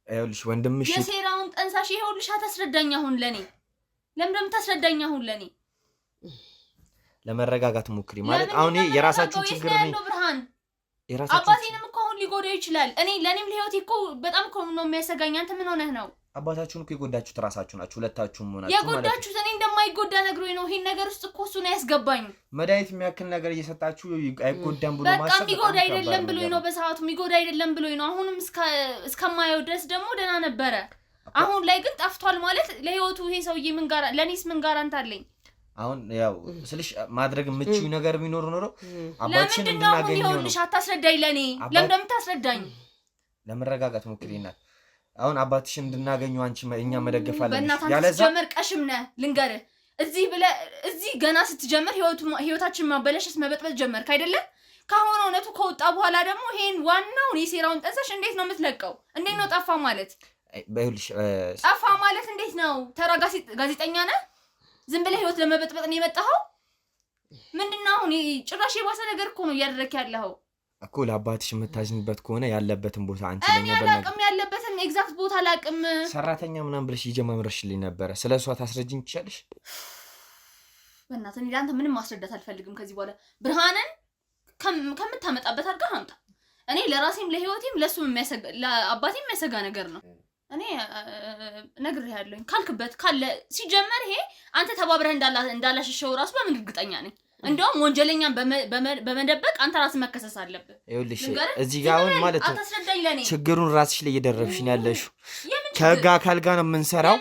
Speaker 3: አይውልሽ ወንድምሽ
Speaker 1: የሴራውን ጠንሳሽ ይሄውልሽ አታስረዳኝ። አሁን ለኔ ለምን ታስረዳኝ? አሁን ለኔ
Speaker 3: ለመረጋጋት ሞክሪ ማለት አሁን የራሳችሁ ችግር ነው
Speaker 1: ብርሃን አባቴንም እኮ አሁን ሊጎዳው ይችላል። ለኔም ለህይወቴ እኮ በጣም እኮ ነው የሚያሰጋኝ። አንተ ምን ሆነህ ነው?
Speaker 3: አባታችሁን እኮ የጎዳችሁት ራሳችሁ ናችሁ፣ ሁለታችሁም ሆናችሁ ማለት ነው።
Speaker 1: የጎዳችሁት እኔ እንደማይጎዳ ነግሮኝ ነው ይሄን ነገር ውስጥ እኮ እሱ ነው ያስገባኝ።
Speaker 3: መድኃኒት የሚያክል ነገር እየሰጣችሁ አይጎዳም ብሎ ማሰብ
Speaker 1: በቃ የሚጎዳ አይደለም ብሎኝ ነው በሰዓቱ የሚጎዳ አይደለም ብሎኝ ነው። አሁንም እስከማየው ድረስ ደግሞ ደህና ነበረ። አሁን ላይ ግን ጠፍቷል ማለት ለህይወቱ ይሄ ሰውዬ ምን ጋር ለኔስ ምን ጋራንት አለኝ?
Speaker 3: አሁን ያው ስልሽ ማድረግ የምትችይው ነገር ቢኖር ኖሮ አባትሽን እንድናገኘው ነው።
Speaker 1: ለምን አታስረዳኝ? ለኔ ለምን ታስረዳኝ?
Speaker 3: ለመረጋጋት ሞክሪና አሁን አባትሽን እንድናገኘው አንቺ እኛ መደገፍ አለብሽ።
Speaker 1: ያለዛ ጀመር ቀሽም ነህ ልንገርህ። እዚህ ገና ስትጀምር ህይወታችን ማበለሽስ መበጥበጥ ጀመርክ አይደለ? ካሁን እውነቱ ከወጣ በኋላ ደግሞ ይሄን ዋናውን የሴራውን ጠንሳሽ እንዴት ነው የምትለቀው? እንዴት ነው ጠፋ ማለት?
Speaker 3: በይልሽ
Speaker 1: ጠፋ ማለት እንዴት ነው? ተራ ጋዜጠኛ ነህ? ዝም ብለህ ህይወት ለመበጥበጥ ነው የመጣኸው? ምንድነው አሁን ጭራሽ የባሰ ነገር እኮ ነው እያደረክ ያለኸው
Speaker 3: እኮ። ለአባትሽ የምታዝንበት ከሆነ ያለበትን ቦታ አንቺ
Speaker 1: ለኛ አላውቅም፣ ያለበትን ኤግዛክት ቦታ አላውቅም።
Speaker 3: ሰራተኛ ምናምን ብለሽ ይጀማምረሽልኝ ነበር። ስለሷ ታስረጅኝ ትችያለሽ?
Speaker 1: በእናትህ እኔ ለአንተ ምንም ማስረዳት አልፈልግም ከዚህ በኋላ። ብርሃንን ከምታመጣበት አድርገህ አምጣ። እኔ ለራሴም ለህይወቴም ለሱም የሚያሰጋ ለአባቴም የሚያሰጋ ነገር ነው። እኔ ነግሬሃለሁ ካልክበት ካለ ሲጀመር ይሄ አንተ ተባብረህ እንዳላሸሸው ራሱ በምን እርግጠኛ ነኝ? እንደውም ወንጀለኛን በመደበቅ አንተ ራስህ መከሰስ አለብህ።
Speaker 3: ይኸውልሽ እዚህ ጋር አሁን ማለት ነው ችግሩን ራስሽ ላይ እየደረብሽ ነው ያለሽው። ከህግ አካል ጋር ነው የምንሰራው።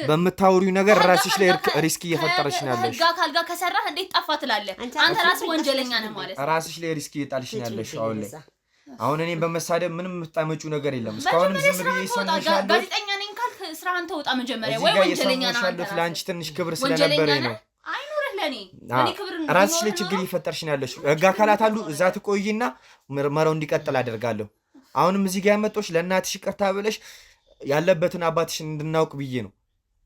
Speaker 3: በምታወሪው ነገር ራስሽ ላይ ሪስክ እየፈጠረሽ ነው ያለሽው።
Speaker 1: ከህግ አካል ጋር ከሰራህ እንዴት ጠፋ ትላለህ? አንተ ራስህ ወንጀለኛ ነህ ማለት ነው።
Speaker 3: ራስሽ ላይ ሪስክ እየጣልሽ ነው ያለሽው አሁን ላይ። አሁን እኔ በመሳደብ ምንም የምታመጪው ነገር የለም። እስካሁንም ዝም ብዬ ሰምቻለሁ።
Speaker 1: ጋዜጠኛ ነኝ ካልክ ስራህን ተወጣ መጀመሪያ። ወይ ወንጀለኛ ነህ አንተ።
Speaker 3: ለአንቺ ትንሽ ክብር ስለነበረኝ ነው።
Speaker 1: አይኖርህ ለኔ ክብር ነው።
Speaker 3: ራስሽ ላይ ችግር እየፈጠርሽ ነው ያለሽው። ህግ አካላት አሉ እዛ ትቆይና ምርመራው እንዲቀጥል አደርጋለሁ። አሁንም እዚህ ጋር ያመጣሁሽ ለእናትሽ ይቅርታ ብለሽ ያለበትን አባትሽን እንድናውቅ ብዬ ነው።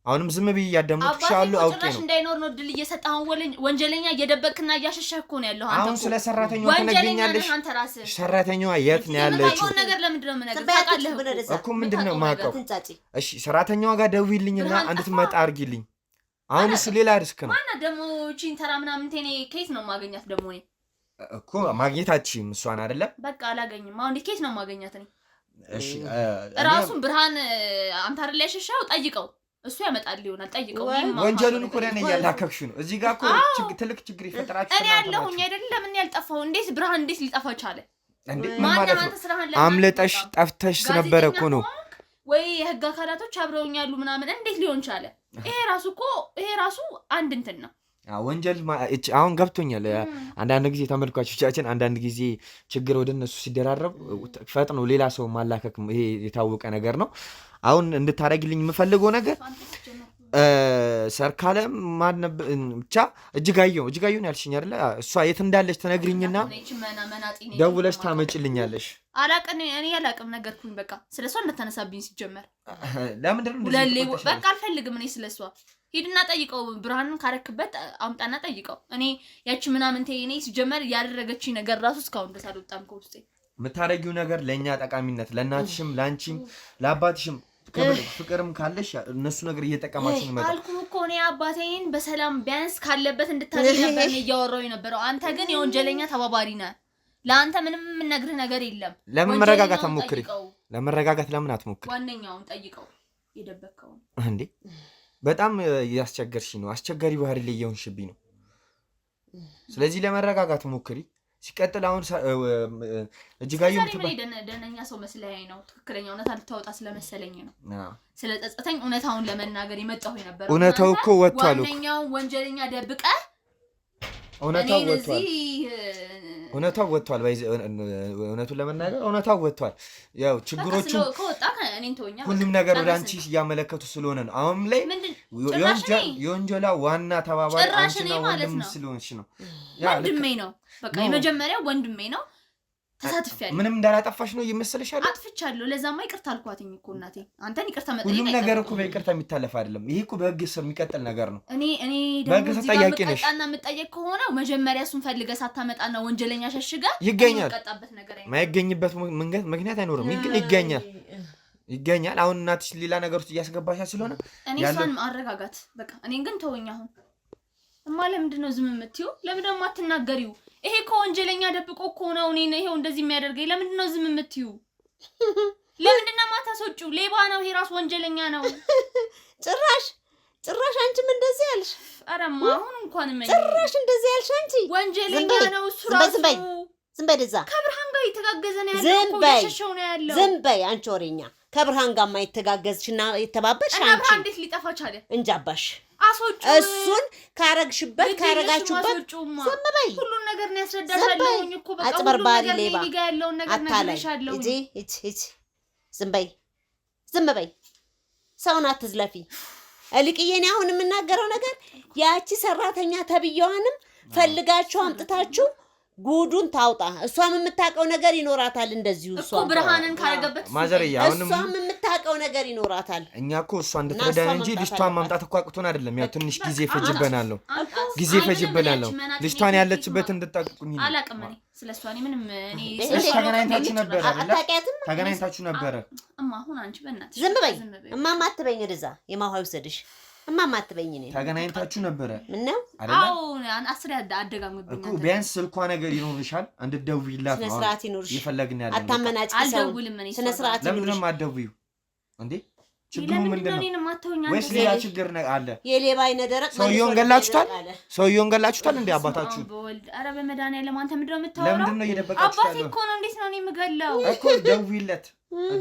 Speaker 3: አሁንም ዝም ብዬ ያዳምጥሻለሁ አውቄ ነው።
Speaker 1: እንዳይኖር ነው ድል እየሰጣው ወንጀለኛ እየደበቅና እያሸሸህ እኮ ነው ያለው።
Speaker 3: አሁን ስለ ሰራተኛዋ ትነግሪኛለሽ? ሰራተኛዋ የት ነው ያለችው?
Speaker 1: ነገር ለምንድን ነው የምነግርህ? ታውቃለህ
Speaker 3: እኮ ምንድን ነው የማውቀው? እሺ ሰራተኛዋ ጋር ደውዪልኝና እንድትመጣ አድርጊልኝ። አሁን እሱ ሌላ ሪስክ ነው።
Speaker 1: ማና ደግሞ ቺን ተራ ምናምን ቴኔ ኬት ነው ማገኛት ደግሞ እኔ
Speaker 3: እኮ ማግኘታችሁም እሷን አይደለም።
Speaker 1: በቃ አላገኝም። አሁን ኬት ነው ማገኛት እኔ?
Speaker 3: እሺ
Speaker 1: ራሱን ብርሃን አንተ አይደል ያሸሻው? ጠይቀው እሱ ያመጣል ይሆናል። ጠይቀው።
Speaker 3: ወንጀሉን እኮ ለኔ ያላከክሽ ነው። እዚህ ጋር እኮ ትልቅ ችግር ይፈጠራችሁ።
Speaker 1: እኔ ያለሁኝ አይደለም ምን ያልጠፋው? እንዴት ብርሃን እንዴት ሊጠፋ ቻለ?
Speaker 3: እንዴ ማለት ነው አምለጠሽ ጠፍተሽ ነበር እኮ ነው
Speaker 1: ወይ? የህግ አካላቶች አብረውኛሉ ምናምን እንዴት ሊሆን ቻለ? ይሄ ራሱ አንድ እንትን ነው።
Speaker 3: ወንጀል አሁን ገብቶኛል። አንዳንድ ጊዜ ተመልካቾቻችን አንዳንድ ጊዜ ችግር ወደ እነሱ ሲደራረብ ፈጥኖ ሌላ ሰው ማላከክ ይሄ የታወቀ ነገር ነው። አሁን እንድታረግልኝ የምፈልገው ነገር ሰርካለም ማን ብቻ እጅጋየሁ ነው ያልሽኝ አይደለ? እሷ የት እንዳለች ትነግሪኝና ደውለሽ ታመጭልኛለሽ።
Speaker 1: እኔ አላቅም ነገርኩኝ። በቃ ስለሷ እንደተነሳብኝ ሲጀመር
Speaker 3: ለምንድን ነው
Speaker 1: በቃ አልፈልግም። እኔ ስለሷ ሂድና ጠይቀው፣ ብርሃንን ካረክበት አምጣና ጠይቀው። እኔ ያቺ ምናምን እኔ ሲጀመር ያደረገችኝ ነገር ራሱ እስካሁን ድረስ አልወጣም ከውስጤ።
Speaker 3: የምታረጊው ነገር ለእኛ ጠቃሚነት ለእናትሽም ለአንቺም ለአባትሽም ፍቅርም ካለሽ እነሱ ነገር እየጠቀማችሁ ነው
Speaker 1: አልኩህ እኮ እኔ አባቴን በሰላም ቢያንስ ካለበት እንድታገኝ ነበር እያወራሁ የነበረው። አንተ ግን የወንጀለኛ ተባባሪ ነህ። ለአንተ ምንም የምነግርህ ነገር የለም።
Speaker 3: ለምን መረጋጋት አትሞክሪ? ለመረጋጋት ለምን አትሞክሪ?
Speaker 1: ዋነኛውን ጠይቀው የደበከውን
Speaker 3: እንዴ። በጣም ያስቸገርሽ ነው። አስቸጋሪ ባህሪ ላይ እየሆንሽብኝ ነው። ስለዚህ ለመረጋጋት ሞክሪ። ሲቀጥል አሁን እጅጋየሁ
Speaker 1: ደነኛ ሰው መስለኝ ነው። ትክክለኛ እውነት አልታወጣ ስለመሰለኝ ነው። ስለጸጸተኝ እውነታውን ለመናገር የመጣሁ ነበር።
Speaker 3: እውነታው እኮ ወጥቷል።
Speaker 1: ዋነኛው ወንጀለኛ ደብቀ
Speaker 3: እውነታው ወጥቷል። እውነቱን ለመናገር እውነታው ወጥቷል። ያው ችግሮቹ ሁሉም ነገር ወደ አንቺ እያመለከቱ ስለሆነ ነው። አሁን ላይ የወንጀላ ዋና ተባባሪ አንቺና ወንድም ስለሆንሽ ነው።
Speaker 1: ወንድሜ ነው። በቃ የመጀመሪያው ወንድሜ ነው። ተሳትፊያለሁ።
Speaker 3: ምንም እንዳላጠፋሽ ነው ይመስልሻል?
Speaker 1: አጥፍቻለሁ። ለዛማ ይቅርታ አልኳትኝ እኮ እናቴ። አንተን ይቅርታ መጠየቅ
Speaker 3: ሁሉም ነገር እኮ በይቅርታ የሚታለፍ አይደለም። ይሄ እኮ በህግ ስር የሚቀጥል ነገር ነው።
Speaker 1: እኔ ደግሞ ተጠያቂ ነሽ። ቀጣና የምጠየቅ ከሆነ መጀመሪያ እሱን ፈልገህ ሳታመጣና ወንጀለኛ ሸሽገህ
Speaker 3: ይገኛል። ማይገኝበት ምክንያት አይኖርም። ይገኛል። አሁን እናትሽ ሌላ ነገር ውስጥ እያስገባሻት ስለሆነ
Speaker 1: እኔ እሷን ማረጋጋት በቃ። እኔን ግን ተወኝ አሁን። እማ ለምንድን ነው ዝም የምትይው? ለምንድን ነው የማትናገሪው? ይሄ እኮ ወንጀለኛ ደብቆ እኮ ነው እኔ ይሄው እንደዚህ የሚያደርገኝ። ለምንድን ነው ዝም የምትይው? ለምንድን ነው የማታስወጪው? ሌባ ነው ይሄ፣ ራስ ወንጀለኛ ነው።
Speaker 2: ጭራሽ አንቺም እንደዚህ ያልሽ?
Speaker 1: አረማ አሁን እንኳን
Speaker 2: ጭራሽ እንደዚህ ያልሽ አንቺ?
Speaker 1: ወንጀለኛ ነው እሱ ራሱ።
Speaker 2: ዝም በይ ደዛ።
Speaker 1: ከብርሃን ጋር የተጋገዘ ነው ያለው እኮ እየሸሸው ነው ያለው።
Speaker 2: ዝም በይ አንቺ ወሬኛ። ከብርሃን ጋር ማይተጋገዝሽና የተባበሽ አንቺ።
Speaker 1: ብርሃን እንዴት ሊጠፋ ቻለ?
Speaker 2: እንጃባሽ።
Speaker 1: አስወጪ።
Speaker 2: እሱን ካረጋችሁበት ዝም በይ።
Speaker 1: ሁሉን ነገር ነው ያስረዳሻለሁ እኮ በቃ።
Speaker 2: አጭበርባሪ ሌባ
Speaker 1: ያለውን ነገር ነግሬሻለሁ።
Speaker 2: እጂ ዝም በይ። ሰውን አትዝለፊ። እልቅዬኔ አሁን የምናገረው ነገር ያቺ ሰራተኛ ተብየዋንም ፈልጋችሁ አምጥታችሁ ጉዱን ታውጣ። እሷም የምታውቀው ነገር ይኖራታል። እንደዚሁ
Speaker 1: እኮ ብርሃንን ካረገበት
Speaker 3: ማዘርያ አሁንም
Speaker 2: እሷም የምታውቀው ነገር ይኖራታል።
Speaker 3: እኛ እኮ እሷ እንድትረዳን እንጂ ልጅቷን ማምጣት እኮ አቅቶን አይደለም። ያው ትንሽ ጊዜ ፈጅበናል ነው ልጅቷን ያለችበት እንድታቁኝ
Speaker 1: አላውቅም። እኔ ስለሷ ምንም
Speaker 3: ተገናኝታችሁ ነበር አይደል? ተገናኝታችሁ ነበር።
Speaker 1: እማ አሁን አንቺ በእናትሽ
Speaker 2: ዝም በይ። እማማ አትበይኝ። ወደዛ የማዋ ይወሰድሽ። እማማ አትበይኝ። እኔ
Speaker 3: ተገናኝታችሁ ነበረ።
Speaker 2: ምን ነው?
Speaker 1: አዎ አስሬ አደጋግምብኝ
Speaker 3: እኮ ቢያንስ ስልኳ ነገር ይኖርሻል። እንድትደውይላት ነው
Speaker 2: ስነስርዓት ይኖርሽ።
Speaker 3: ይፈለግን ያለ
Speaker 2: አታመናጭ።
Speaker 1: አልደውልም። እኔ
Speaker 2: ስነስርዓት ይኖርሽ።
Speaker 3: ለምን ማደውዩ እንዴ? ችግሩ ምንድነው? ወይስ ሌላ ችግር አለ?
Speaker 2: የሌባ አይነ ደረቅ
Speaker 3: ሰውየውን ገላችሁታል እንዴ? አባታችሁ
Speaker 1: ኧረ በመድኃኒዓለም አንተ ምንድነው የምታወራው?
Speaker 3: ለምንድን ነው እየደበቃችሁ ያለው?
Speaker 1: አባቴ እኮ ነው። እንዴት ነው እኔ የምገለው
Speaker 3: እኮ?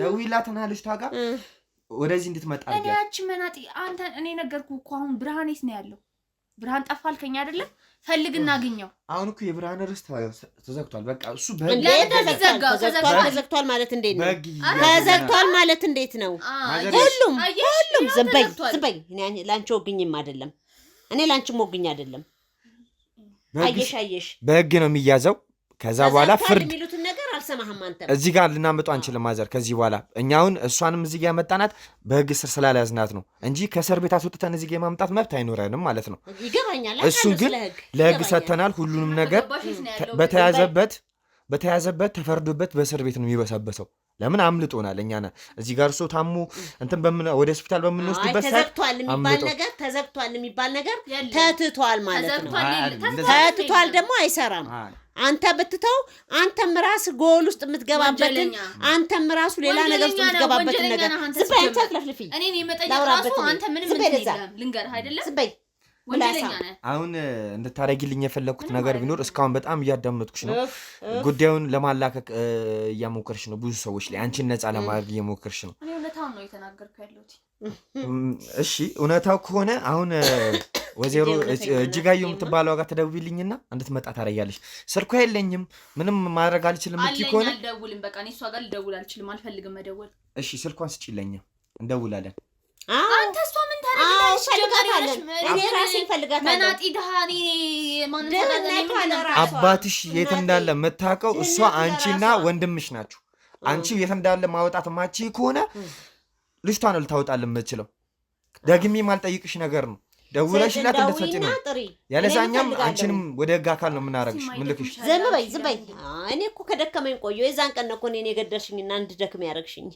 Speaker 3: ደውይላትና ልጅቷ ጋር ወደዚህ እንድትመጣ አድርጊ።
Speaker 1: እኔ ያቺ መናጢ አንተ እኔ ነገርኩህ እኮ። አሁን ብርሃኔስ ነው ያለው። ብርሃን ጠፋልከኝ አይደለም? ፈልግና አግኘው።
Speaker 3: አሁን እኮ የብርሃን ርስት ተዘግቷል። በቃ እሱ
Speaker 2: ተዘግቷል ማለት እንዴት ነው? ተዘግቷል ማለት እንዴት ነው? ሁሉም ዝም በይ። እኔ ላንቺ ወግኝም አይደለም። እኔ ላንቺም ወግኝ አይደለም። አየሽ
Speaker 3: በህግ ነው የሚያዘው። ከዛ በኋላ ፍርድ
Speaker 2: የሚሉትን ነገር አልሰማህም አንተ።
Speaker 3: እዚህ ጋር ልናመጣው አንችልም ማዘር። ከዚህ በኋላ እኛ አሁን እሷንም እዚህ ጋር ያመጣናት በህግ ስር ስላልያዝናት ነው እንጂ ከእስር ቤት አስወጥተን እዚህ ጋር የማምጣት መብት አይኖረንም ማለት ነው።
Speaker 2: ይገባኛል።
Speaker 3: እሱን ግን ለህግ ሰጥተናል። ሁሉንም ነገር በተያዘበት ተፈርዶበት በእስር ቤት ነው የሚበሰበሰው። ለምን አምልጦናል። እኛ እዚህ ጋር እሱ ታሙ ወደ ሆስፒታል በምንወስድበት
Speaker 2: ተዘግቷል የሚባል ነገር ተትቷል ማለት ነው። ተትቷል ደግሞ አይሰራም። አንተ ብትተው አንተም ራስ ጎል ውስጥ የምትገባበትን አንተም ራሱ ሌላ ነገር ውስጥ የምትገባበትን ነገር ዝም በይ። አትለፍልፊ።
Speaker 1: እኔን የመጠየቅ ራሱ አንተ ምንም ልንገርህ አይደለም።
Speaker 2: ዝም በይ።
Speaker 3: አሁን እንድታረጊልኝ የፈለግኩት ነገር ቢኖር እስካሁን በጣም እያዳመጥኩሽ ነው። ጉዳዩን ለማላከክ እያሞከርሽ ነው። ብዙ ሰዎች ላይ አንቺን ነፃ ለማድረግ እየሞከርሽ ነው።
Speaker 1: እኔ እውነታውን ነው የተናገርኩ ያለሁት።
Speaker 3: እሺ እውነታው ከሆነ አሁን ወይዘሮ እጅጋየሁ የምትባለው ጋር ትደውይልኝና እንድትመጣ ታረጊያለሽ። ስልኳ የለኝም ምንም ማድረግ አልችልም እምትይ ከሆነ
Speaker 1: አልደውልም። በቃ እኔ እሷ ጋር ልደውል አልችልም። አልፈልግም መደወል።
Speaker 3: እሺ ስልኳን ስጪልኝ፣ እንደውላለን።
Speaker 1: አንተ እሷ ምን
Speaker 2: እኔ ራሴ ፈልጋታለሁ።
Speaker 1: መናጢ ደሃኒ
Speaker 3: አባትሽ የት እንዳለ የምታውቀው እሷ አንቺና ወንድምሽ ናችሁ። አንቺ የት እንዳለ ማውጣት ማቺ ከሆነ ልጅቷ ነው ልታወጣልን የምትችለው። ደግሜ ማልጠይቅሽ ነገር ነው። ደውለሽላት እንድትሰጪ ነው። ያለዛኛም አንቺንም ወደ ህግ አካል ነው የምናረግሽ። ምልክሽ
Speaker 2: ዝም በይ። እኔ እኮ ከደከመኝ ቆየሁ። የዛን ቀን ነው እኮ እኔን የገደልሽኝና እንድደክም ያደረግሽኝ።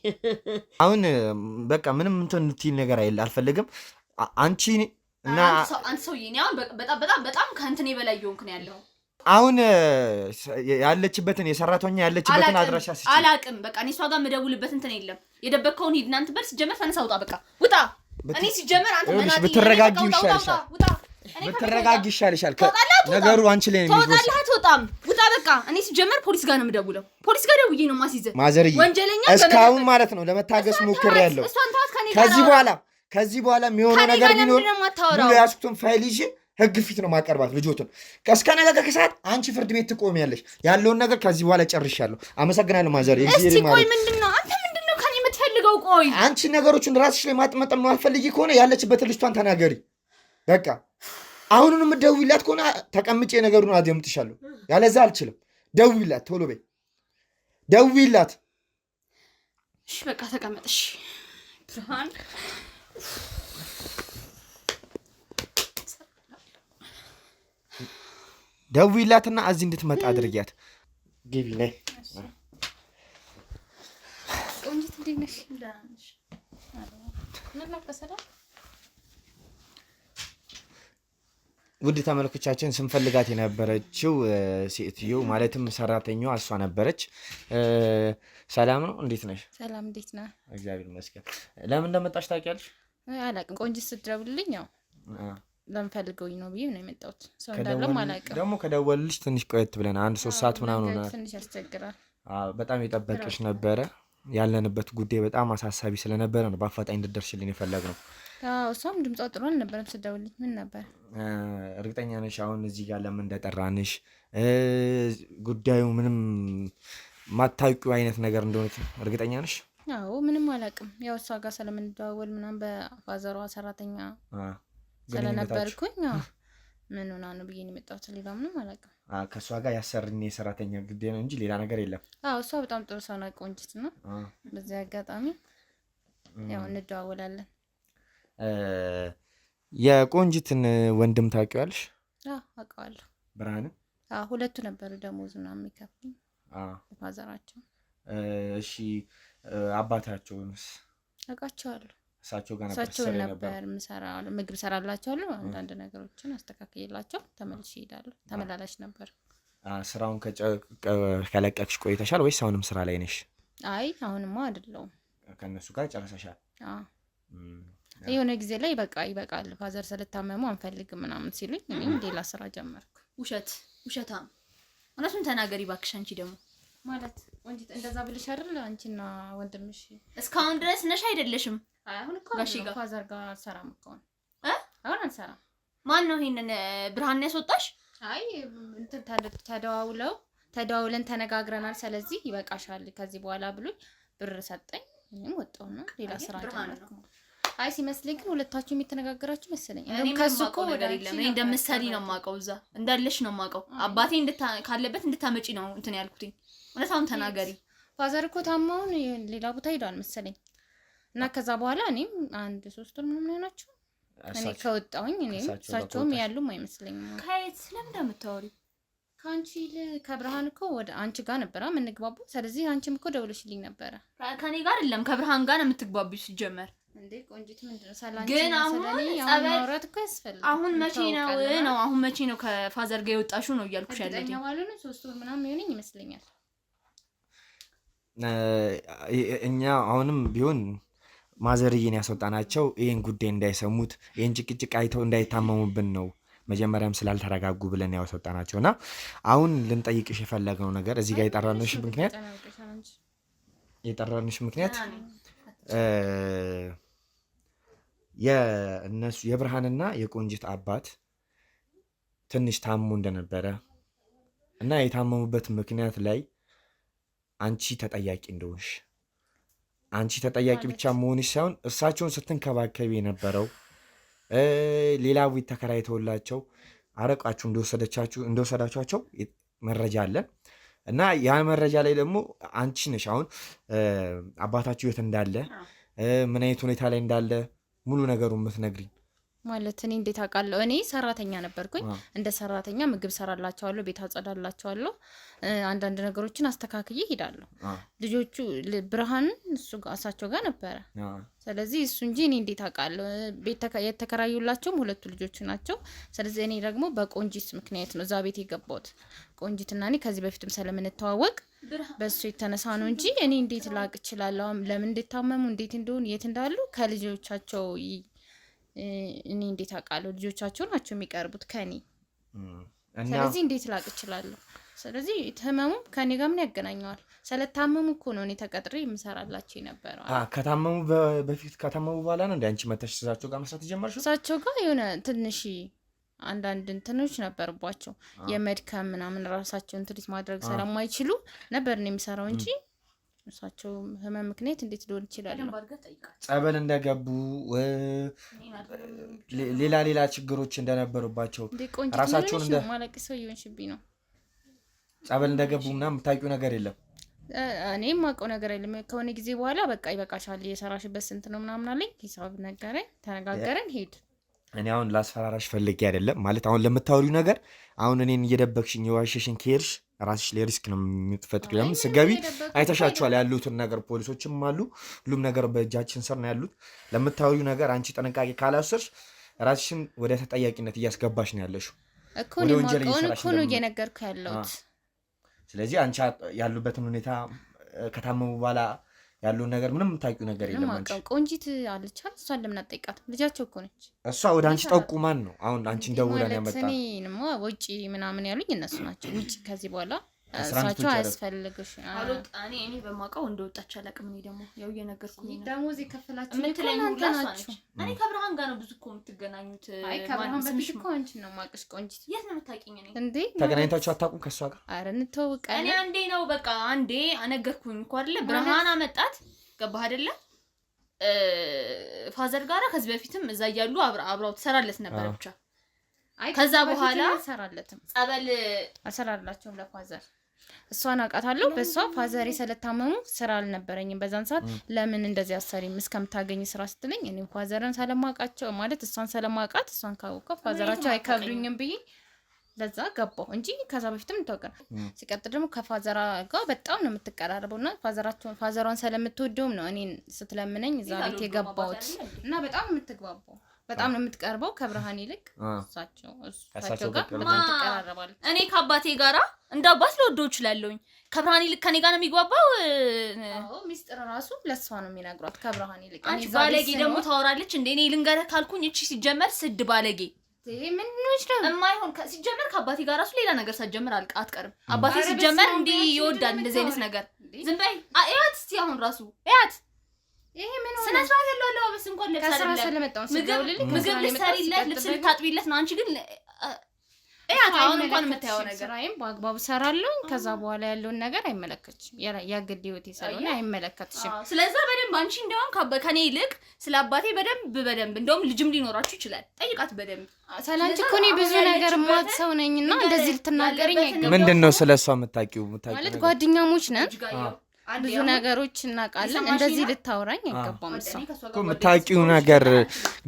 Speaker 3: አሁን በቃ ምንም እንትን የምትይል ነገር አልፈልግም። አንቺ እና
Speaker 1: አንተ ሰውዬ እኔ አሁን በጣም ከእንትኔ በላይ እየሆንክ ነው ያለው።
Speaker 3: አሁን ያለችበትን የሰራተኛ ያለችበትን አድራሻ ስጪ።
Speaker 1: አላቅም በቃ እኔ እሷ ጋር የምደውልበት እንትን የለም። የደበቅከውን ሂድ እናንተ በል። ሲጀመር ተነሳ ውጣ፣ በቃ ውጣ። እኔ ሲጀመር አንተ መናጢ
Speaker 3: ብትረጋጊ ይሻልሻል። ብትረጋጊ ይሻልሻል። ነገሩ አንቺ ላይ ነው የሚወስድ።
Speaker 1: ትወጣለህ አትወጣም? ውጣ በቃ። እኔ ሲጀመር ፖሊስ ጋር ነው የምደውለው። ፖሊስ ጋር ደውዬ ነው ማስይዘህ።
Speaker 3: ማዘርዬ እስካሁን ማለት ነው ለመታገስ ሞክሬያለሁ። ከዚህ በኋላ የሚሆነው ነገር ቢኖር ሙሉ ያስኩትን ፋይል ይዤ ህግ ፊት ነው ማቀርባት ልጆትን። እስከ ነገ ከሰዓት አንቺ ፍርድ ቤት ትቆሚያለሽ። ያለውን ነገር ከዚህ በኋላ ጨርሻለሁ። አመሰግናለሁ ማዘር።
Speaker 1: እስቲ ቆይ ምንድነው አንተ ምንድነው ከኔ የምትፈልገው? ቆይ
Speaker 3: አንቺ ነገሮችን ራስሽ ላይ ማጥመጠም ማልፈልጊ ከሆነ ያለችበትን ልጅቷን ተናገሪ በቃ። አሁኑን የምትደውይላት ከሆነ ተቀምጬ ነገሩን አደምጥሻለሁ። ያለዛ አልችልም። ደውይላት፣ ቶሎ በይ ደውይላት።
Speaker 1: እሺ በቃ ተቀመጥሽ ብርሃን።
Speaker 3: ደውይላትና እዚህ እንድትመጣ አድርጊያት። ግቢ ላይ
Speaker 1: ቆንጆት እንዴት ነሽ? እንዳንሽ
Speaker 3: ውድ ተመልካቾቻችን ስንፈልጋት የነበረችው ሴትዮ ማለትም ሰራተኛዋ እሷ ነበረች። ሰላም ነው፣ እንዴት ነሽ?
Speaker 5: ሰላም፣ እንዴት ነህ?
Speaker 3: እግዚአብሔር ይመስገን። ለምን እንደመጣሽ ታውቂያለሽ?
Speaker 5: አላውቅም። ቆንጆት ስትደውልልኝ ያው ለምን ፈልገውኝ ነው ብዬ ነው የመጣሁት። ሰው እንዳለም አላውቅም።
Speaker 3: ደግሞ ከደወልልሽ ትንሽ ቆየት ብለን 1-3 ሰዓት ምናምን ሆነ።
Speaker 5: ትንሽ ያስቸግራል።
Speaker 3: በጣም የጠበቅሽ ነበረ። ያለንበት ጉዳይ በጣም አሳሳቢ ስለነበረ ነው በአፋጣኝ እንድትደርሽልን የፈለግነው።
Speaker 5: እሷም ድምጿ ጥሩ አልነበረም ስትደውልልኝ። ምን ነበር?
Speaker 3: እርግጠኛ ነሽ አሁን እዚህ ጋር ለምን እንደጠራንሽ? ጉዳዩ ምንም ማታውቂው አይነት ነገር እንደሆነ እርግጠኛ ነሽ?
Speaker 5: አዎ ምንም አላውቅም። ያው እሷ ጋር ስለምንደዋወል ምናምን በፋዘሯ ሰራተኛ ስለነበርኩኝ ምን ሆና ነው ብዬ ነው የመጣሁት። ሌላ ምንም አላውቅም።
Speaker 3: ከእሷ ጋር ያሰርኝ የሰራተኛ ጉዳይ ነው እንጂ ሌላ ነገር የለም።
Speaker 5: እሷ በጣም ጥሩ ሰው ናት፣ ቆንጅት ነው። በዚህ አጋጣሚ ያው እንደዋወላለን።
Speaker 3: የቆንጅትን ወንድም ታውቂዋለሽ?
Speaker 5: አውቀዋለሁ።
Speaker 3: ብርሃንን?
Speaker 5: ሁለቱ ነበሩ ደሞዝ ምናምን የሚከፍሉኝ ፋዘራቸው።
Speaker 3: እሺ አባታቸውንስ?
Speaker 5: አውቃቸዋለሁ።
Speaker 3: እሳቸው ጋር
Speaker 5: ነበር ምግብ ሰራላቸዋለሁ። አንዳንድ ነገሮችን አስተካክዬላቸው ተመልሼ እሄዳለሁ። ተመላላሽ ነበር።
Speaker 3: ስራውን ከለቀቅሽ ቆይተሻል ወይስ አሁንም ስራ ላይ ነሽ?
Speaker 5: አይ አሁንማ አይደለሁም።
Speaker 3: ከእነሱ ጋር ጨርሰሻል?
Speaker 5: የሆነ ጊዜ ላይ ይበቃል ፋዘር ስለታመሙ አንፈልግም ምናምን ሲሉኝ እኔም ሌላ ስራ ጀመርኩ።
Speaker 1: ውሸታም እውነቱን ተናገሪ እባክሽ። አንቺ ደግሞ
Speaker 5: ማለት ወንጂት እንደዛ ብልሽ አይደል? አንቺና ወንድምሽ
Speaker 1: እስካሁን ድረስ ነሽ አይደለሽም?
Speaker 5: አሁን እኮ ፋዘር ጋር አልሰራም እኮ አሁን አልሰራም። ማን ነው ይሄንን ብርሃን ያስወጣሽ? አይ እንትን ተደዋውለን ተነጋግረናል። ስለዚህ ይበቃሻል ከዚህ በኋላ ብሎኝ ብር ሰጠኝ። እኔም ወጣሁና ሌላ ስራ ጀመርኩ። አይ ሲመስለኝ ግን ሁለታችሁ የሚተነጋገራችሁ መሰለኝ።
Speaker 1: እኔ ከሱ እኮ ነገር የለም። እኔ እንደምትሰሪ ነው የማውቀው፣ እዛ እንዳለሽ ነው የማውቀው። አባቴ ካለበት እንድታመጪ ነው እንትን ያልኩትኝ። እውነታውን ተናገሪ።
Speaker 5: ፋዘር እኮ ታማውን ሌላ ቦታ ሄዷል መሰለኝ እና ከዛ በኋላ እኔም 1-3 ወር ምናምን ሆናችሁ እኔ ከወጣሁኝ እኔም እሳቸውም ያሉም አይመስለኝም።
Speaker 1: ከየት ስለምን እንደምታወሪው?
Speaker 5: ከአንቺ ከብርሃን እኮ ወደ አንቺ ጋር ነበር የምንግባባው። ስለዚህ አንቺም እኮ ደውለሽልኝ ነበረ።
Speaker 1: ከኔ ጋር አይደለም ከብርሃን ጋር ነው የምትግባቢው ሲጀመር።
Speaker 5: እንዴ ቆንጂት ምንድነው ሰላም?
Speaker 1: ግን አሁን
Speaker 5: ማውራት እኮ ያስፈልጋል።
Speaker 1: አሁን መቼ ነው ከፋዘር ጋር የወጣሽው ነው እያልኩሽ ያለኝ።
Speaker 5: እኛ ማለት ነው 3 ወር ምናምን ይሆነኝ ይመስለኛል።
Speaker 3: እኛ አሁንም ቢሆን ማዘርዬን ያስወጣናቸው ይሄን ጉዳይ እንዳይሰሙት፣ ይሄን ጭቅጭቅ አይተው እንዳይታመሙብን ነው። መጀመሪያም ስላልተረጋጉ ብለን ያስወጣናቸው እና አሁን ልንጠይቅሽ የፈለግነው ነገር እዚህ ጋር የጠራንሽ ምክንያት የእነሱ የብርሃንና የቆንጂት አባት ትንሽ ታሞ እንደነበረ እና የታመሙበት ምክንያት ላይ አንቺ ተጠያቂ እንደሆንሽ፣ አንቺ ተጠያቂ ብቻ መሆንሽ ሳይሆን እሳቸውን ስትንከባከቢ የነበረው ሌላ ቤት ተከራይተውላቸው አረቃችሁ እንደወሰዳችኋቸው መረጃ አለን እና ያ መረጃ ላይ ደግሞ አንቺ ነሽ አሁን አባታችሁ የት እንዳለ ምን አይነት ሁኔታ ላይ እንዳለ ሙሉ ነገሩን የምትነግሪኝ።
Speaker 5: ማለት እኔ እንዴት አውቃለሁ? እኔ ሰራተኛ ነበርኩኝ። እንደ ሰራተኛ ምግብ ሰራላቸዋለሁ፣ ቤት አጸዳላቸዋለሁ፣ አንዳንድ ነገሮችን አስተካክዬ ሄዳለሁ። ልጆቹ ብርሃን እሳቸው ጋር ነበረ። ስለዚህ እሱ እንጂ እኔ እንዴት አውቃለሁ? ቤት የተከራዩላቸውም 2 ልጆቹ ናቸው። ስለዚህ እኔ ደግሞ በቆንጂት ምክንያት ነው እዛ ቤት የገባሁት። ቆንጂትና እኔ ከዚህ በፊትም ስለምንተዋወቅ በሱ የተነሳ ነው እንጂ እኔ እንዴት ላቅ እችላለሁ? ለምን እንደታመሙ እንዴት እንደሆነ የት እንዳሉ ከልጆቻቸው እኔ እንዴት አውቃለሁ? ልጆቻቸው ናቸው የሚቀርቡት ከኔ። ስለዚህ እንዴት ላቅ እችላለሁ? ስለዚህ ህመሙ ከኔ ጋር ምን ያገናኘዋል? ስለታመሙ እኮ ነው እኔ ተቀጥሬ የምሰራላቸው የነበረው።
Speaker 3: ከታመሙ በፊት ከታመሙ በኋላ ነው እንደ አንቺ መተሽ እሳቸው ጋር መስራት የጀመርሽው? እሳቸው
Speaker 5: ጋር የሆነ ትንሽ አንዳንድ እንትኖች ነበርባቸው የመድከም ምናምን ራሳቸውን ትሪት ማድረግ ስለማይችሉ ነበር ነው የሚሰራው እንጂ እሳቸው ህመም ምክንያት እንዴት ሊሆን ይችላል?
Speaker 3: ጸበል እንደገቡ ሌላ ችግሮች እንደነበሩባቸው ራሳቸውን እንደ
Speaker 5: ማለቅ ሰው ይሆንሽብኝ ነው።
Speaker 3: ጸበል እንደገቡ ምናምን የምታውቂው ነገር የለም?
Speaker 5: እኔም የማውቀው ነገር የለም። ከሆነ ጊዜ በኋላ በቃ ይበቃሻል፣ የሰራሽበት ስንት ነው ምናምን አለኝ። ሂሳብ ነገረኝ፣ ተነጋገረን፣ ሄድ።
Speaker 3: እኔ አሁን ላስፈራራሽ ፈልጌ አይደለም ማለት አሁን ለምታወሪው ነገር አሁን እኔን እየደበቅሽኝ የዋሸሽኝ ከሄድሽ ራስሽ ለሪስክ ነው የምትፈጥሪው። ለምን ስገቢ አይተሻቸዋል ያሉትን ነገር፣ ፖሊሶችም አሉ፣ ሁሉም ነገር በእጃችን ስር ነው ያሉት። ለምታወሪው ነገር አንቺ ጥንቃቄ ካላሰርሽ ራስሽን ወደ ተጠያቂነት እያስገባሽ ነው ያለሽው
Speaker 5: እኮ ነው ነው እየነገርኩ ያለሁት።
Speaker 3: ስለዚህ አንቺ ያሉበትን ሁኔታ ከታመሙ በኋላ ያለውን ነገር ምንም የምታውቂው ነገር የለም። አንቺ
Speaker 5: ቆንጂት አለች አይደል? እሷን ለምን አትጠይቃት? ልጃቸው እኮ ነች።
Speaker 3: እሷ ወደ አንቺ ጠቁማን ነው አሁን አንቺን ደውለን ያመጣ።
Speaker 5: እኔማ ውጪ ምናምን ያሉኝ እነሱ ናቸው። ውጪ ከዚህ በኋላ እሳቸው አያስፈልግሽ።
Speaker 1: እኔ በማውቀው እንደወጣች አላውቅም። እኔ ደግሞ ያው እየነገርኩኝ ነው።
Speaker 5: ደሞዝ ይከፈላችሁ
Speaker 1: የምትለኝ ሁላ ናችሁ። እኔ ከብርሃን ጋር ነው ብዙ እኮ የምትገናኙት።
Speaker 5: አይ ከብርሃን በፊት እኮ አንቺን ነው የማውቅሽ። ቆንጂት
Speaker 1: የት ነው የምታውቂኝ? እኔ
Speaker 5: እንዴ
Speaker 3: ተገናኝታችሁ አታውቁም ከሷ ጋር?
Speaker 5: ኧረ እንተዋወቃለን።
Speaker 1: እኔ አንዴ ነው በቃ አንዴ አነገርኩኝ እኮ አይደለ? ብርሃን አመጣት ገባህ አይደለ? ፋዘር ጋራ ከዚህ በፊትም እዛ እያሉ አብራው ትሰራለት ነበር ብቻ። አይ ከዛ በኋላ
Speaker 5: ሰራለትም
Speaker 1: ጸበል
Speaker 5: አሰራላቸውም ለፋዘር። እሷን አውቃታለሁ። በሷ ፋዘር ስለታመሙ ስራ አልነበረኝም በዛን ሰዓት። ለምን እንደዚህ አሰሪም እስከምታገኝ ስራ ስትለኝ እኔ ፋዘርን ሰለማውቃቸው ማለት እሷን ሰለማውቃት እሷን ካወቀ ፋዘራቸው አይከብዱኝም ብዬ ለዛ ገባሁ እንጂ ከዛ በፊትም እንታወቀን። ሲቀጥል ደግሞ ከፋዘራ ጋር በጣም ነው የምትቀራረበውና ፋዘሯን ስለምትወደውም ነው እኔን ስትለምነኝ እዛ ቤት የገባሁት እና በጣም የምትግባባው በጣም ነው የምትቀርበው ከብርሃን ይልቅ እሳቸው ጋር በጣም ትቀራረባለች።
Speaker 1: እኔ ከአባቴ ጋራ እንደ አባት ልወደው እችላለሁኝ። ከብርሃን ይልቅ ከኔ ጋር ነው የሚግባባው።
Speaker 5: ሚስጥር ራሱ ለሷ ነው የሚነግሯት ከብርሃን ይልቅ።
Speaker 1: አንቺ ባለጌ ደግሞ ታወራለች እንዴ? እኔ ልንገርህ ካልኩኝ እቺ ሲጀመር ስድ ባለጌ
Speaker 5: ምን ነው
Speaker 1: የማይሆን ሲጀመር ከአባቴ ጋር ራሱ ሌላ ነገር ሳትጀምር አትቀርም። አባቴ ሲጀመር እንዴ ይወዳል እንደዚህ አይነት ነገር። ዝም በይ አያት እስቲ አሁን ራሱ አያት
Speaker 5: ይሄ ምን ነው
Speaker 1: ስነ ስርዓት ያለው አለባበስ እንኳን ለብሳለች። ምግብ ልትሰሪለት ልብስ ልታጥቢለት ነው። አንቺ ግን አያት አሁን እንኳን የምታየው ነገር
Speaker 5: አይም በአግባቡ ሰራለሁ። ከዛ በኋላ ያለውን ነገር አይመለከትሽም። ያግድ ህይወት ይሰራል አይመለከትሽም።
Speaker 1: ስለዚህ በደንብ አንቺ እንደውም ከኔ ይልቅ ስለ አባቴ በደንብ እንደውም ልጅም ሊኖራችሁ ይችላል። ጠይቃት በደንብ።
Speaker 5: ሰላንቺ እኮ እኔ ብዙ ነገር ማት ሰው ነኝና እንደዚህ ልትናገሪኝ አይገባም።
Speaker 3: ምንድነው ስለሷ የምታውቂው
Speaker 5: ማለት ጓደኛሞች ነን ብዙ ነገሮች እናውቃለን። እንደዚህ ልታወራኝ አይገባም።
Speaker 3: እኮ የምታውቂው ነገር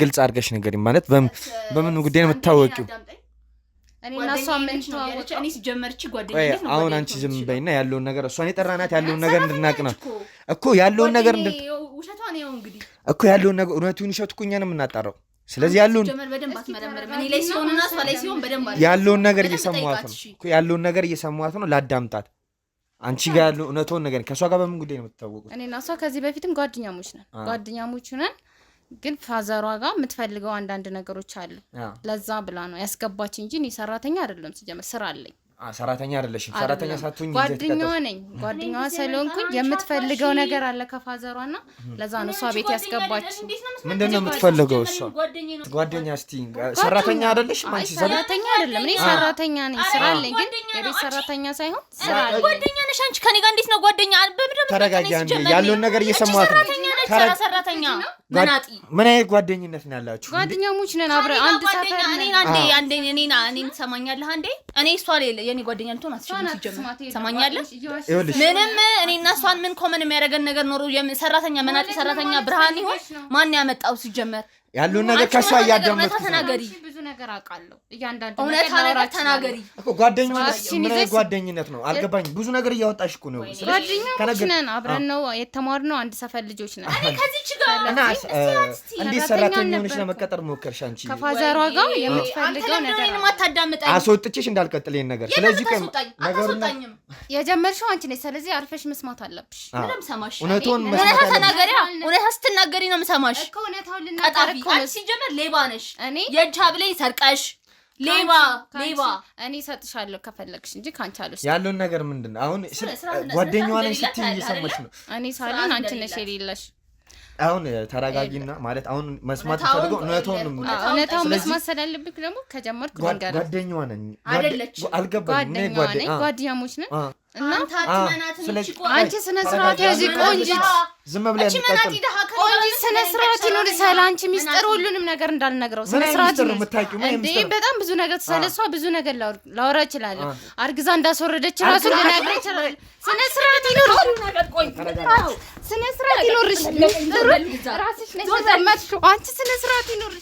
Speaker 3: ግልጽ አድርገሽ ንገሪኝ። ማለት በምን ጉዳይ ነው የምታወቂው?
Speaker 5: እኔ እና እሷ ምን ተዋወቀ?
Speaker 1: እኔ ሲጀመርች ጓደኛዬ ነው።
Speaker 3: አሁን አንቺ ዝም በይና ያለውን ነገር እሷን የጠራናት ያለውን ነገር እንድናቅ ነው እኮ ያለውን ነገር
Speaker 1: ውሸቷን ነው እንግዲህ
Speaker 3: እኮ ያለውን ነገር እውነቱን ይሸት እኮ እኛ ነው የምናጣራው። ስለዚህ ያለውን
Speaker 1: በደንብ አትመረምርም። እኔ ላይ ሲሆንና እሷ ላይ ሲሆን በደንብ
Speaker 3: ያለውን ነገር እየሰማኋት ነው እኮ ያለውን ነገር እየሰማኋት ነው። ላዳምጣት። አንቺ ጋር ያለው እውነቱን ነገር ከሷ ጋር በምን ጉዳይ ነው የምትታወቁት?
Speaker 5: እኔ እና እሷ ከዚህ በፊትም ጓደኛሞች ነን። ግን ፋዘሯ ጋር የምትፈልገው አንዳንድ ነገሮች አሉ። ለዛ ብላ ነው ያስገባች እንጂ እኔ ሰራተኛ አይደለም። ሲጀመር ስራ አለኝ።
Speaker 3: ሰራተኛ አይደለሽም። ሰራተኛ ሳትሆኚ
Speaker 5: ጓደኛዋ ነኝ። ጓደኛዋ ስለሆንኩኝ የምትፈልገው ነገር አለ ከፋዘሯና ለዛ ነው እሷ ቤት ያስገባች።
Speaker 3: ምንድነው የምትፈልገው እሷ? ጓደኛ እስቲ ሰራተኛ አይደለሽም አንቺ?
Speaker 5: ሰራተኛ አይደለም። እኔ ሰራተኛ ነኝ። ስራ አለኝ። ግን የቤት ሰራተኛ ሳይሆን ስራ አለኝ።
Speaker 1: ጓደኛ ነሽ አንቺ። ከኔ ጋር እንዴት ነው ጓደኛ?
Speaker 3: ተረጋጊ። ያለውን ነገር እየሰማሁት ነው።
Speaker 1: ሰራተኛ መናጢ
Speaker 3: ምን አይነት ጓደኝነት ነው ያላችሁ?
Speaker 5: ጓደኛሞች ነን አብረን አንድ ሰፈር
Speaker 1: እኔን ትሰማኛለህ? አንዴ እኔ እሷ የኔ ጓደኛ ልትሆን አትችልም። ሲጀምር ትሰማኛለህ? ምንም እኔና እሷን ምን ኮመን የሚያደርገን ነገር ኖሮ ሰራተኛ መናጢ ሰራተኛ ብርሃን ይሆን ማን ያመጣው? ሲጀመር
Speaker 3: ያሉን ነገር ከሷ እያዳመጥኩ
Speaker 1: ተናገሪ።
Speaker 5: ብዙ ነገር አውቃለሁ። እያንዳንዱ
Speaker 1: ነገር ተናገሪ
Speaker 3: እኮ ጓደኝነት ነው። አልገባኝም። ብዙ ነገር እያወጣሽ እኮ ነው።
Speaker 5: ጓደኛሞች ነን አብረን ነው የተማርነው። አንድ ሰፈር ልጆች ነን።
Speaker 1: እኔ ከዚህች ጋር
Speaker 3: እንዴት ሰራተኛ ሆነሽ ለመቀጠር ሞከርሽ አንቺ?
Speaker 5: ከፋዘሯ ጋር የምትፈልገው ነገር
Speaker 1: ማታዳምጠኝ
Speaker 3: አስወጥቼሽ እንዳልቀጥል ይሄን ነገር። ስለዚህ ነገሩን
Speaker 5: የጀመርሽው አንቺ ነሽ። ስለዚህ አርፈሽ መስማት አለብሽ።
Speaker 1: ምንም ሰማሽ
Speaker 3: እውነቱን
Speaker 1: መስማት ተናገሪ። እውነታ ስትናገሪ ነው የምሰማሽ እኮ።
Speaker 5: እውነታውን ልናገር እኮ
Speaker 1: አንቺ ሲጀመር ሌባ ነሽ። የእጅ ሀብሌን ሰርቀሽ ሌባ እኔ እሰጥሻለሁ ከፈለግሽ እንጂ ካንቺ አልወስድም።
Speaker 3: ያለውን ነገር ምንድን ነው አሁን? ጓደኛዋ ነኝ ስትይ እየሰማሽ ነው።
Speaker 5: እኔ ሳልሆን አንቺ ነሽ የሌለሽ።
Speaker 3: አሁን ተረጋጊና ማለት አሁን መስማት ፈልገው እውነታውን
Speaker 5: መስማት ስላለብክ ደግሞ ከጀመርኩ ልንገርህ።
Speaker 3: ጓደኛዋ ነኝ
Speaker 5: አልገባኝም። ጓደኛሞች ነን እና
Speaker 1: አንቺ ስነ ስርዓት ያዢ ቆንጂት።
Speaker 3: ዝም ብለሽ
Speaker 5: ቆንጂት ስነ ስርዓት ይኑር። ስለአንቺ ሚስጥር ሁሉንም ነገር እንዳልነግረው ስነ ስርዓት ነው የምታውቂው። በጣም ብዙ ነገር ስለሷ ብዙ ነገር ላወራ እችላለሁ። አርግዛ እንዳስወረደች ራሱ ልነግርህ እችላለሁ። ስነ ስርዓት ይኑር። ስነ ስርዓት ይኑርሽ። ራስሽ ነሽ ዘመድሽው። አንቺ ስነ ስርዓት ይኑርሽ።